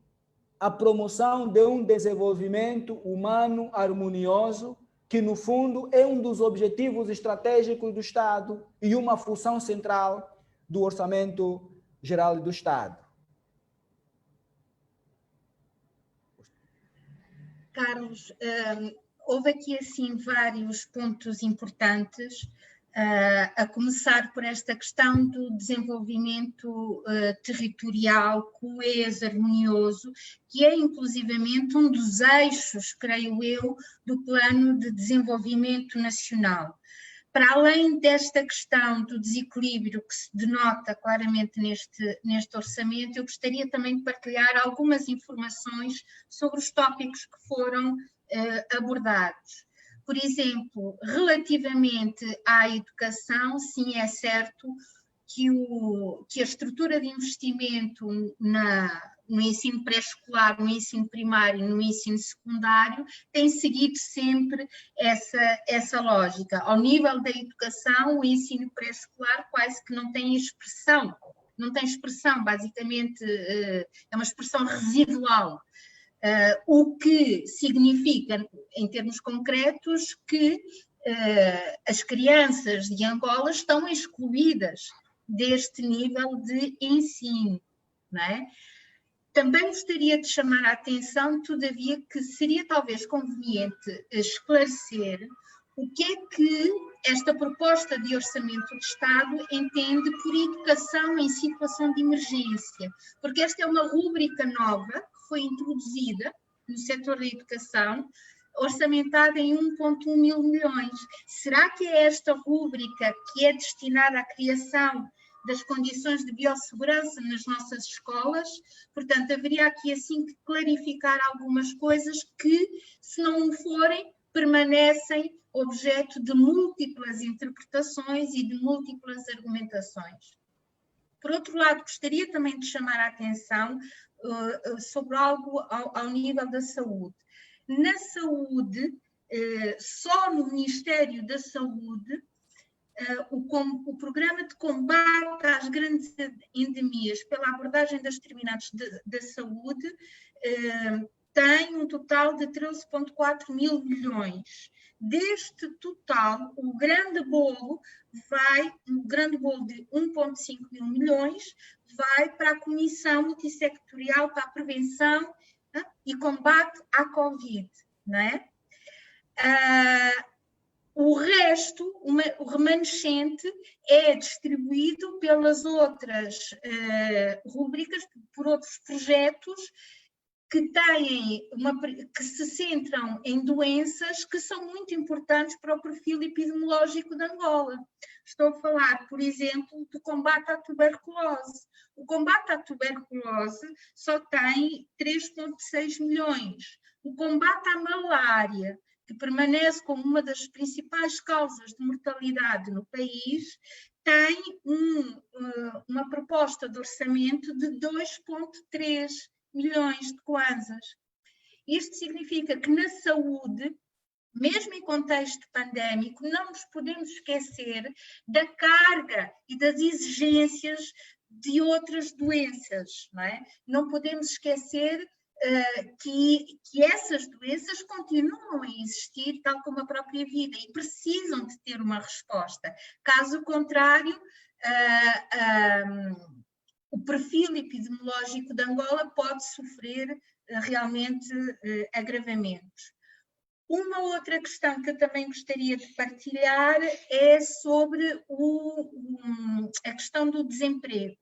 a promoção de um desenvolvimento humano harmonioso, que no fundo é um dos objetivos estratégicos do Estado e uma função central do Orçamento Geral do Estado. Carlos, houve aqui assim vários pontos importantes, a começar por esta questão do desenvolvimento territorial, coeso, harmonioso, que é inclusivamente um dos eixos, creio eu, do Plano de Desenvolvimento Nacional. Para além desta questão do desequilíbrio que se denota claramente neste orçamento, eu gostaria também de partilhar algumas informações sobre os tópicos que foram abordados. Por exemplo, relativamente à educação, sim, é certo que a estrutura de investimento no ensino pré-escolar, no ensino primário e no ensino secundário tem seguido sempre essa lógica. Ao nível da educação, o ensino pré-escolar quase que não tem expressão, basicamente é uma expressão residual. O que significa, em termos concretos, que as crianças de Angola estão excluídas deste nível de ensino, não é? Também gostaria de chamar a atenção, todavia, que seria talvez conveniente esclarecer o que é que esta proposta de orçamento de Estado entende por educação em situação de emergência, porque esta é uma rúbrica nova que foi introduzida no setor da educação, orçamentada em 1,1 mil milhões. Será que é esta rúbrica que é destinada à criação das condições de biossegurança nas nossas escolas? Portanto, haveria aqui assim que clarificar algumas coisas que, se não o forem, permanecem objeto de múltiplas interpretações e de múltiplas argumentações. Por outro lado, gostaria também de chamar a atenção sobre algo ao nível da saúde. Na saúde, só no Ministério da Saúde, o programa de combate às grandes endemias pela abordagem das determinantes da saúde tem um total de 13,4 mil milhões. Deste total, o grande bolo de 1,5 mil milhões vai para a Comissão Multissectorial para a Prevenção e Combate à Covid, não é? O resto, o remanescente, é distribuído pelas outras rubricas, por outros projetos que se centram em doenças que são muito importantes para o perfil epidemiológico de Angola. Estou a falar, por exemplo, do combate à tuberculose. O combate à tuberculose só tem 3,6 milhões. O combate à malária, que permanece como uma das principais causas de mortalidade no país, tem uma proposta de orçamento de 2,3 milhões de kwanzas. Isto significa que na saúde, mesmo em contexto pandémico, não nos podemos esquecer da carga e das exigências de outras doenças, não é? Não podemos esquecer que essas doenças continuam a existir, tal como a própria vida, e precisam de ter uma resposta. Caso contrário, o perfil epidemiológico de Angola pode sofrer realmente agravamentos. Uma outra questão que eu também gostaria de partilhar é sobre a questão do desemprego.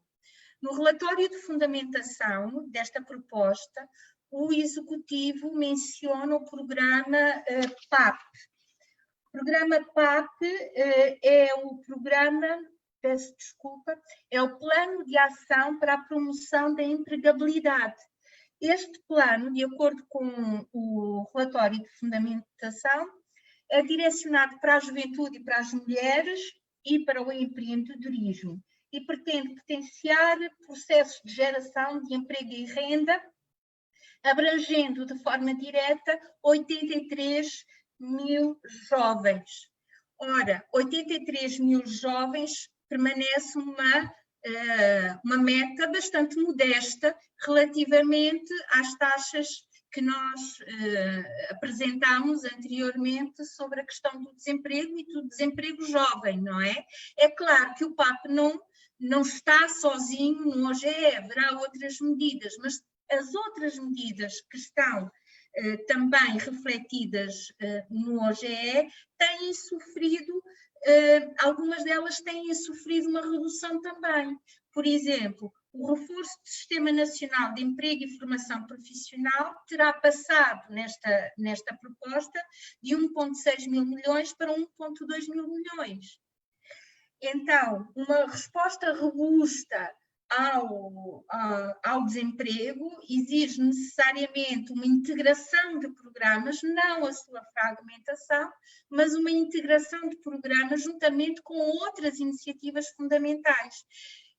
No relatório de fundamentação desta proposta, o Executivo menciona o programa PAP. O programa PAP é o programa, peço desculpa, é o Plano de Ação para a Promoção da Empregabilidade. Este plano, de acordo com o relatório de fundamentação, é direcionado para a juventude e para as mulheres e para o empreendedorismo e pretende potenciar processos de geração de emprego e renda, abrangendo de forma direta 83 mil jovens. Ora, 83 mil jovens permanece uma meta bastante modesta relativamente às taxas que nós apresentámos anteriormente sobre a questão do desemprego e do desemprego jovem, não é? É claro que o PAP não está sozinho no OGE, haverá outras medidas, mas as outras medidas que estão também refletidas no OGE têm sofrido, algumas delas têm sofrido uma redução também. Por exemplo, o reforço do Sistema Nacional de Emprego e Formação Profissional terá passado nesta proposta de 1,6 mil milhões para 1,2 mil milhões. Então, uma resposta robusta ao desemprego exige necessariamente uma integração de programas, não a sua fragmentação, mas uma integração de programas juntamente com outras iniciativas fundamentais.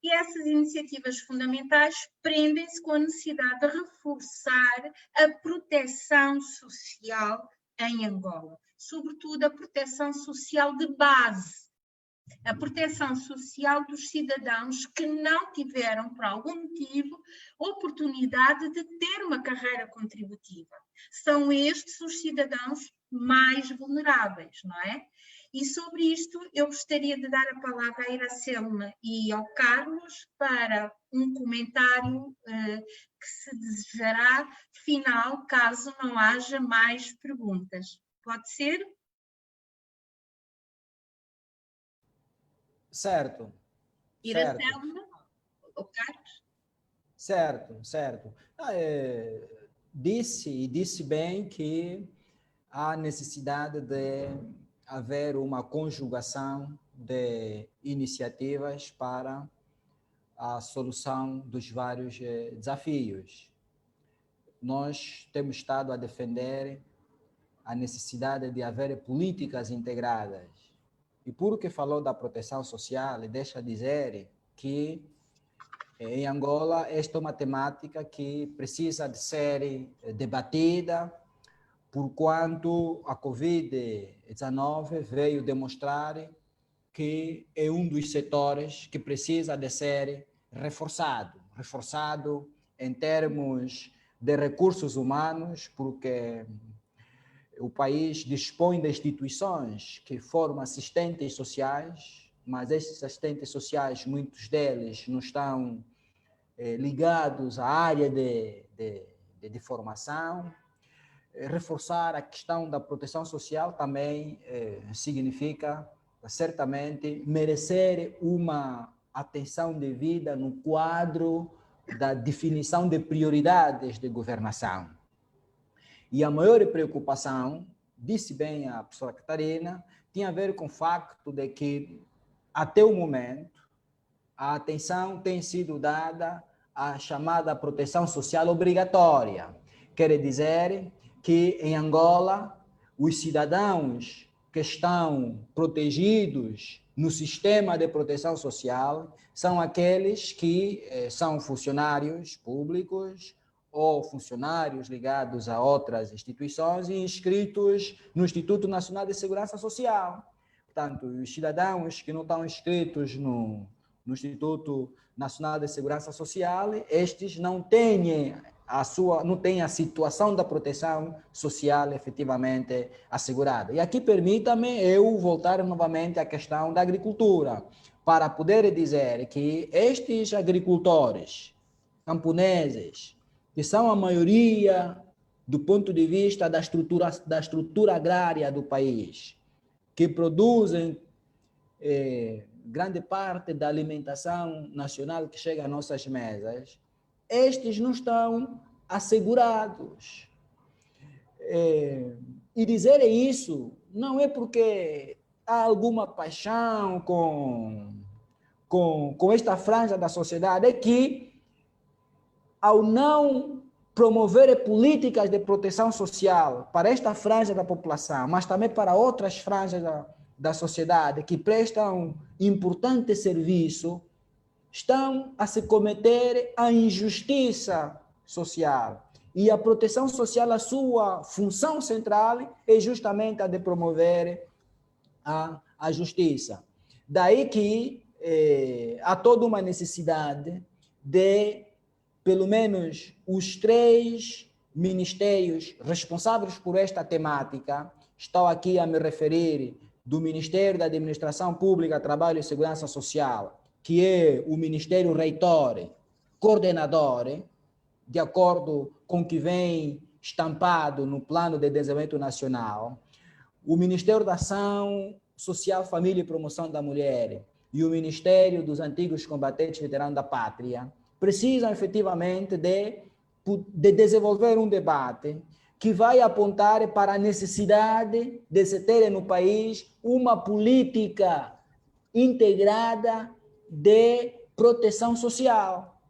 E essas iniciativas fundamentais prendem-se com a necessidade de reforçar a proteção social em Angola, sobretudo a proteção social de base. A proteção social dos cidadãos que não tiveram, por algum motivo, oportunidade de ter uma carreira contributiva. São estes os cidadãos mais vulneráveis, não é? E sobre isto eu gostaria de dar a palavra à Iracelma e ao Carlos para um comentário que se desejará final, caso não haja mais perguntas. Pode ser? Certo. Iracelma ou Carlos? Certo. Disse bem que há necessidade de haver uma conjugação de iniciativas para a solução dos vários desafios. Nós temos estado a defender a necessidade de haver políticas integradas. E porque falou da proteção social, deixa dizer que em Angola esta é uma temática que precisa de ser debatida, porquanto a Covid-19 veio demonstrar que é um dos setores que precisa de ser reforçado em termos de recursos humanos, porque o país dispõe de instituições que formam assistentes sociais, mas esses assistentes sociais, muitos deles não estão ligados à área de formação. Reforçar a questão da proteção social também significa, certamente, merecer uma atenção devida no quadro da definição de prioridades de governação. E a maior preocupação, disse bem a professora Catarina, tinha a ver com o facto de que, até o momento, a atenção tem sido dada à chamada proteção social obrigatória. Quer dizer que, em Angola, os cidadãos que estão protegidos no sistema de proteção social são aqueles que são funcionários públicos ou funcionários ligados a outras instituições e inscritos no Instituto Nacional de Segurança Social. Portanto, os cidadãos que não estão inscritos no Instituto Nacional de Segurança Social, estes não têm a situação da proteção social efetivamente assegurada. E aqui permita-me eu voltar novamente à questão da agricultura, para poder dizer que estes agricultores camponeses, que são a maioria do ponto de vista da estrutura agrária do país, que produzem grande parte da alimentação nacional que chega às nossas mesas, estes não estão assegurados. E dizer isso não é porque há alguma paixão com esta franja da sociedade, é que, ao não promover políticas de proteção social para esta franja da população, mas também para outras franjas da sociedade que prestam importante serviço, estão a se cometer a injustiça social. E a proteção social, a sua função central é justamente a de promover a justiça. Daí que há toda uma necessidade de, pelo menos, os 3 ministérios responsáveis por esta temática, estou aqui a me referir do Ministério da Administração Pública, Trabalho e Segurança Social, que é o Ministério Reitor, coordenador, de acordo com o que vem estampado no Plano de Desenvolvimento Nacional, o Ministério da Ação Social, Família e Promoção da Mulher e o Ministério dos Antigos Combatentes Veteranos da Pátria precisam efetivamente de desenvolver um debate que vai apontar para a necessidade de se ter no país uma política integrada de proteção social,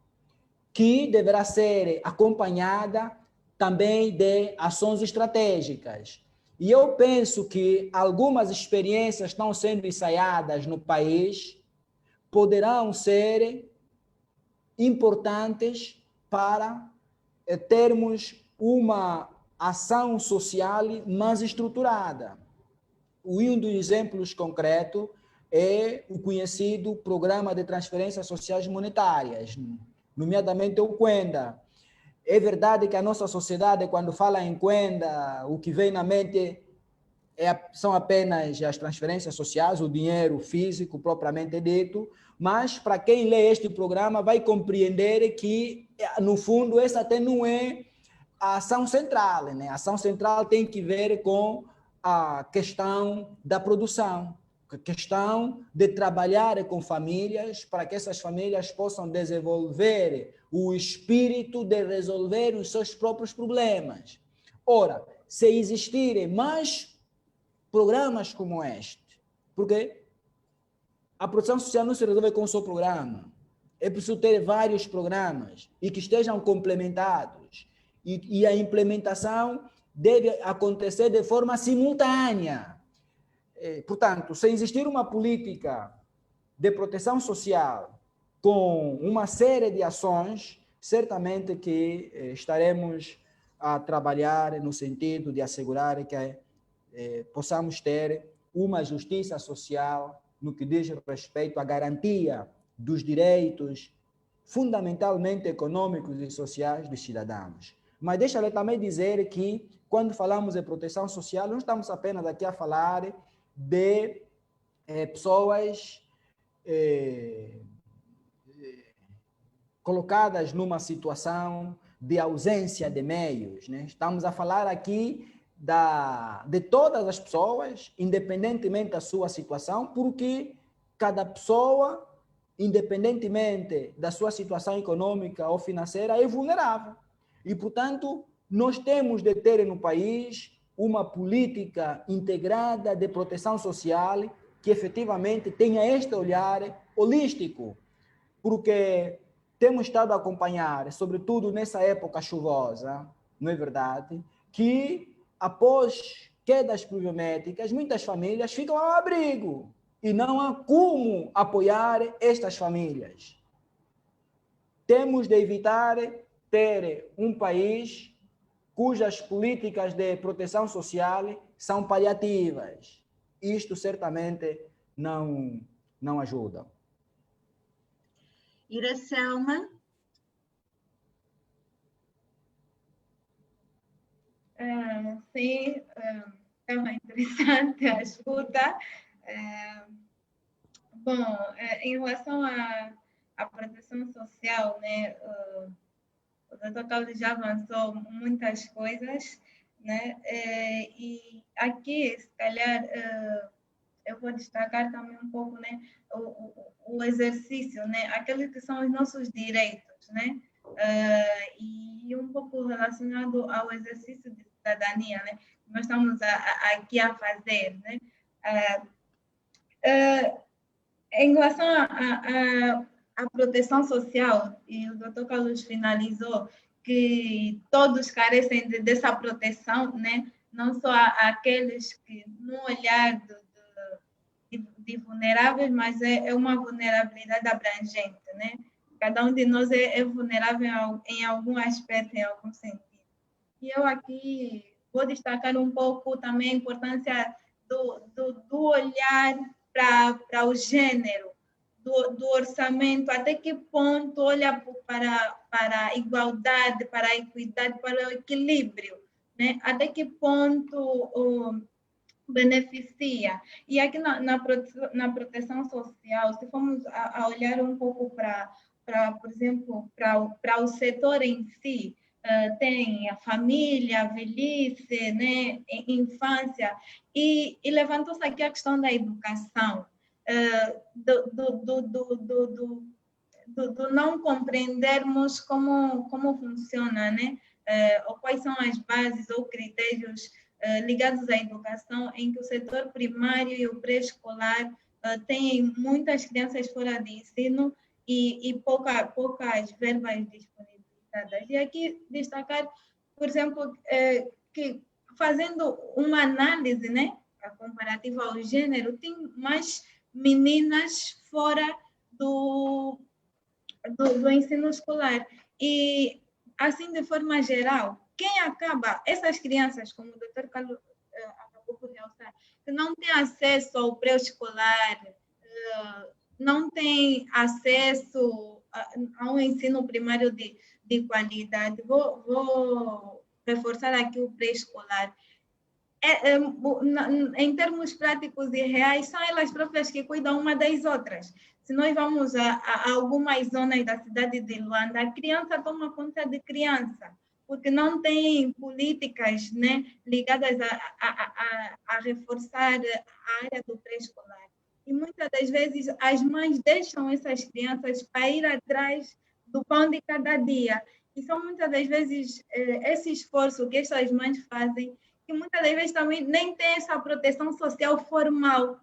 que deverá ser acompanhada também de ações estratégicas. E eu penso que algumas experiências estão sendo ensaiadas no país, poderão ser importantes para termos uma ação social mais estruturada. Um dos exemplos concretos é o conhecido Programa de Transferências Sociais Monetárias, nomeadamente o Quenda. É verdade que a nossa sociedade, quando fala em Quenda, o que vem na mente são apenas as transferências sociais, o dinheiro físico propriamente dito, mas para quem lê este programa vai compreender que, no fundo, essa até não é a ação central, né? A ação central tem que ver com a questão da produção, a questão de trabalhar com famílias para que essas famílias possam desenvolver o espírito de resolver os seus próprios problemas. Ora, se existirem mais programas como este, porque a produção social não se resolve com um só programa, é preciso ter vários programas e que estejam complementados, e a implementação deve acontecer de forma simultânea. Portanto, se existir uma política de proteção social com uma série de ações, certamente que estaremos a trabalhar no sentido de assegurar que possamos ter uma justiça social no que diz respeito à garantia dos direitos fundamentalmente econômicos e sociais dos cidadãos. Mas deixa-me também dizer que, quando falamos de proteção social, não estamos apenas aqui a falar de pessoas colocadas numa situação de ausência de meios, né? Estamos a falar aqui de todas as pessoas, independentemente da sua situação, porque cada pessoa, independentemente da sua situação econômica ou financeira, é vulnerável. E, portanto, nós temos de ter no país uma política integrada de proteção social que efetivamente tenha este olhar holístico, porque temos estado a acompanhar, sobretudo nessa época chuvosa, não é verdade, que após quedas pluviométricas, muitas famílias ficam ao abrigo e não há como apoiar estas famílias. Temos de evitar ter um país cujas políticas de proteção social são paliativas. Isto certamente não ajuda. Iracelma? Sim, é interessante a escuta. Bom, em relação à proteção social, né, o Dr. Carlos já avançou muitas coisas, né, e aqui, se calhar, eu vou destacar também um pouco, né, o exercício, né, aqueles que são os nossos direitos, né, e um pouco relacionado ao exercício de cidadania, né, que nós estamos aqui a fazer, né. Em relação à proteção social, e o Dr. Carlos finalizou que todos carecem dessa proteção, né? Não só aqueles que, no olhar de vulneráveis, mas é uma vulnerabilidade abrangente, né? Cada um de nós é vulnerável em algum aspecto, em algum sentido. E eu aqui vou destacar um pouco também a importância do olhar para o gênero, do orçamento, até que ponto olha para a igualdade, para a equidade, para o equilíbrio, né? Até que ponto beneficia. E aqui na proteção social, se formos a olhar um pouco por exemplo, para o setor em si, tem a família, a velhice, né, infância, e levantou-se aqui a questão da educação, do não compreendermos como funciona, né, ou quais são as bases ou critérios ligados à educação, em que o setor primário e o pré-escolar têm muitas crianças fora de ensino e poucas verbas disponibilizadas. E aqui destacar, por exemplo, que fazendo uma análise, né, comparativa ao gênero, tem mais meninas fora do ensino escolar. E, assim, de forma geral, quem acaba, essas crianças, como o Dr. Carlos acabou por realçar, que não têm acesso ao pré-escolar, não têm acesso a um ensino primário de qualidade. Vou reforçar aqui o pré-escolar. em termos práticos e reais, são elas próprias que cuidam uma das outras. Se nós vamos a algumas zonas da cidade de Luanda, a criança toma conta de criança, porque não tem políticas, né, ligadas a reforçar a área do pré-escolar. E muitas das vezes as mães deixam essas crianças para ir atrás do pão de cada dia. E são muitas das vezes esse esforço que essas mães fazem, que muitas das vezes também nem tem essa proteção social formal,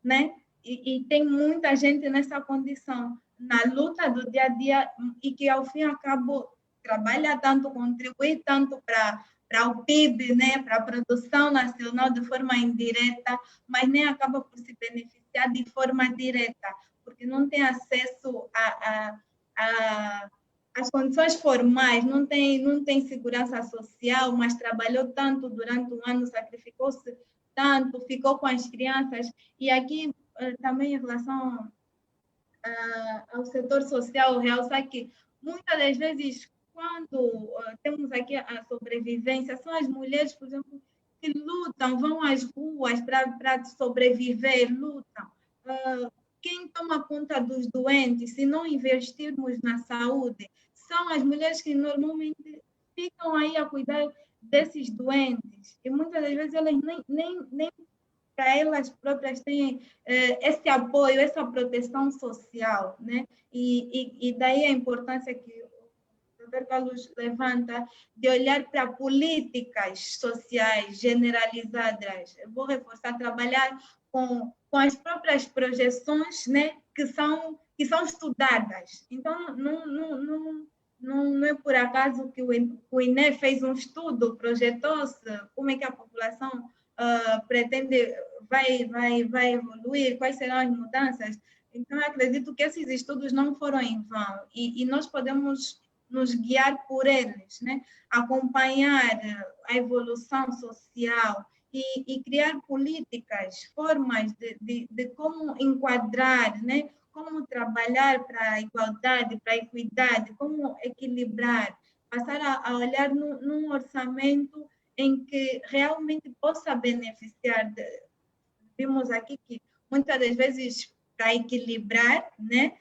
né? E tem muita gente nessa condição, na luta do dia a dia, e que ao fim e ao cabo trabalha tanto, contribui tanto para o PIB, né? Para a produção nacional de forma indireta, mas nem acaba por se beneficiar de forma direta, porque não tem acesso às condições formais, não tem segurança social, mas trabalhou tanto durante um ano, sacrificou-se tanto, ficou com as crianças. E aqui também em relação ao setor social, realçar que muitas das vezes, quando temos aqui a sobrevivência, são as mulheres, por exemplo, que lutam, vão às ruas para sobreviver, lutam. Quem toma conta dos doentes, se não investirmos na saúde, são as mulheres que normalmente ficam aí a cuidar desses doentes. E muitas das vezes elas nem para elas próprias têm esse apoio, essa proteção social, né? E daí a importância que o Dr. Carlos levanta de olhar para políticas sociais generalizadas. Eu vou reforçar, trabalhar com as próprias projeções, né, que são estudadas. Então, não é por acaso que o INE fez um estudo, projetou-se como é que a população pretende, vai evoluir, quais serão as mudanças. Então, eu acredito que esses estudos não foram em vão e nós podemos nos guiar por eles, né? Acompanhar a evolução social e criar políticas, formas de como enquadrar, né? Como trabalhar para a igualdade, para a equidade, como equilibrar, passar a olhar num orçamento em que realmente possa beneficiar. Vimos aqui que muitas das vezes para equilibrar, né?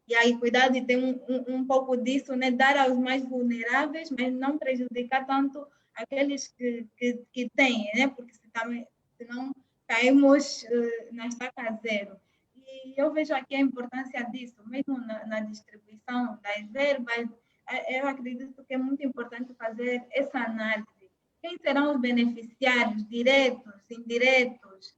E a equidade tem um pouco disso, né? Dar aos mais vulneráveis, mas não prejudicar tanto aqueles que têm, né? Porque senão caímos na estaca zero. E eu vejo aqui a importância disso, mesmo na distribuição das verbas. Eu acredito que é muito importante fazer essa análise. Quem serão os beneficiários diretos, indiretos?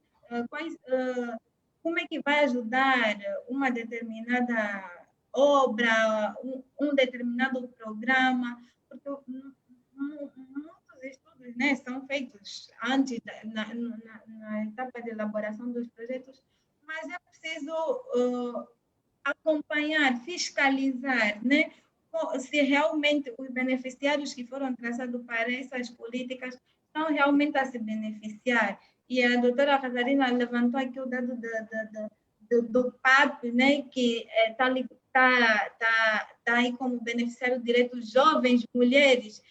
Como é que vai ajudar uma determinada obra, um determinado programa? Porque muitos estudos, né, são feitos antes, na etapa de elaboração dos projetos, mas é preciso acompanhar, fiscalizar, né? Se realmente os beneficiários que foram traçados para essas políticas estão realmente a se beneficiar. E a doutora Catarina levantou aqui o dado do PAP, né, que está aí como beneficiário direto jovens, mulheres.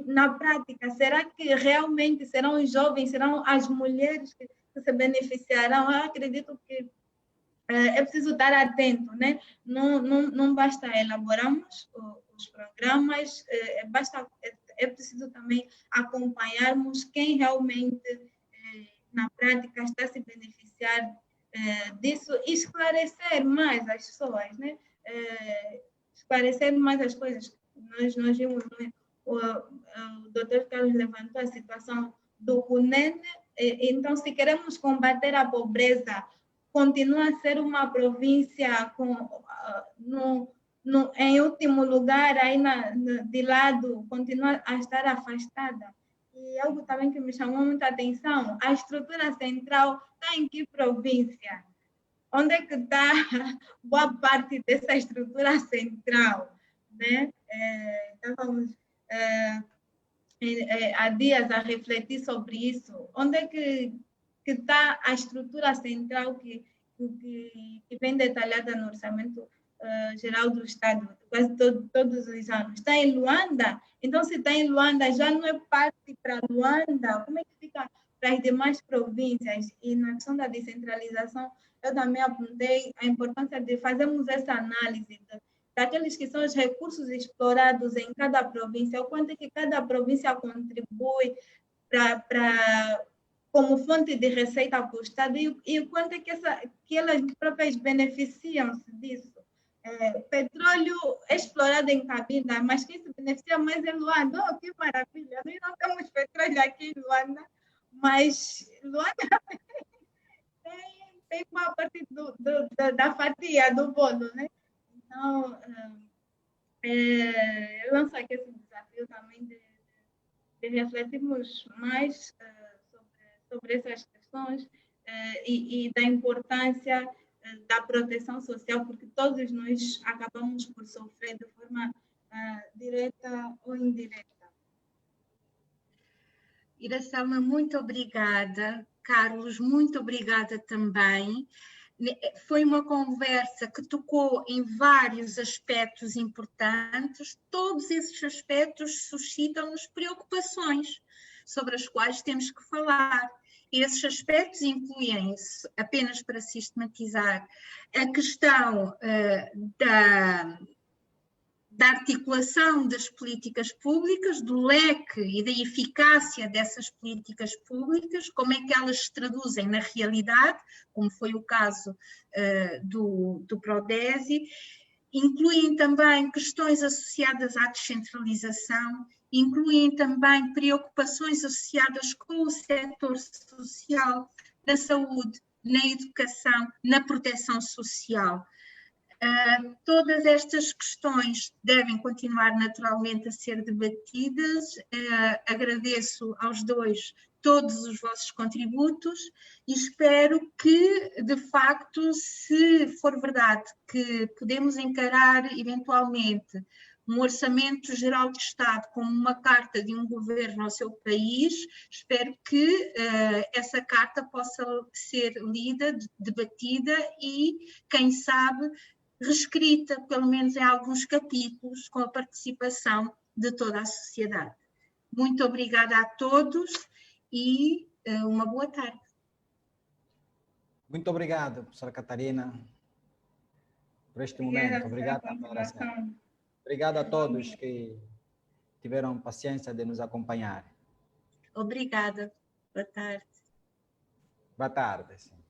Na prática, será que realmente serão os jovens, serão as mulheres que se beneficiarão? Eu acredito que é preciso estar atento, né? Não basta elaborarmos os programas, é preciso também acompanharmos quem realmente, na prática, está a se beneficiar disso e esclarecer mais as pessoas, né? Esclarecer mais as coisas. Nós vimos, né? O Dr. Carlos levantou a situação do CUNEN, então, se queremos combater a pobreza, continua a ser uma província em último lugar, aí de lado, continua a estar afastada. E algo também que me chamou muita atenção, a estrutura central está em que província? Onde é que está boa parte dessa estrutura central? Né? Estávamos há dias a refletir sobre isso. Onde é que está a estrutura central que vem detalhada no orçamento Geral do Estado, quase todos os anos. Está em Luanda? Então, se está em Luanda, já não é parte para Luanda? Como é que fica para as demais províncias? E na questão da descentralização, eu também apontei a importância de fazermos essa análise daqueles que são os recursos explorados em cada província, o quanto é que cada província contribui como fonte de receita para o Estado e o quanto é que elas próprias beneficiam-se disso. Petróleo explorado em Cabinda, mas quem se beneficia mais é Luanda. Oh, que maravilha! Nós não temos petróleo aqui em Luanda, mas Luanda tem uma parte da fatia do bolo, né? Então, eu lanço aqui esse desafio também de refletirmos mais sobre essas questões e da importância da proteção social, porque todos nós acabamos por sofrer de forma direta ou indireta. Iracema, muito obrigada. Carlos, muito obrigada também. Foi uma conversa que tocou em vários aspectos importantes. Todos esses aspectos suscitam-nos preocupações sobre as quais temos que falar. Esses aspectos incluem-se, apenas para sistematizar, a questão da articulação das políticas públicas, do leque e da eficácia dessas políticas públicas, como é que elas se traduzem na realidade, como foi o caso do Prodesi. Incluem também questões associadas à descentralização, incluem também preocupações associadas com o setor social, na saúde, na educação, na proteção social. Todas estas questões devem continuar naturalmente a ser debatidas. Agradeço aos dois todos os vossos contributos e espero que, de facto, se for verdade que podemos encarar eventualmente um orçamento geral de Estado como uma carta de um governo ao seu país, espero que essa carta possa ser lida, debatida e, quem sabe, reescrita, pelo menos em alguns capítulos, com a participação de toda a sociedade. Muito obrigada a todos e uma boa tarde. Muito obrigado, professora Catarina, por este momento. Obrigado pela participação. Obrigado a todos que tiveram paciência de nos acompanhar. Obrigada. Boa tarde. Boa tarde. Sim.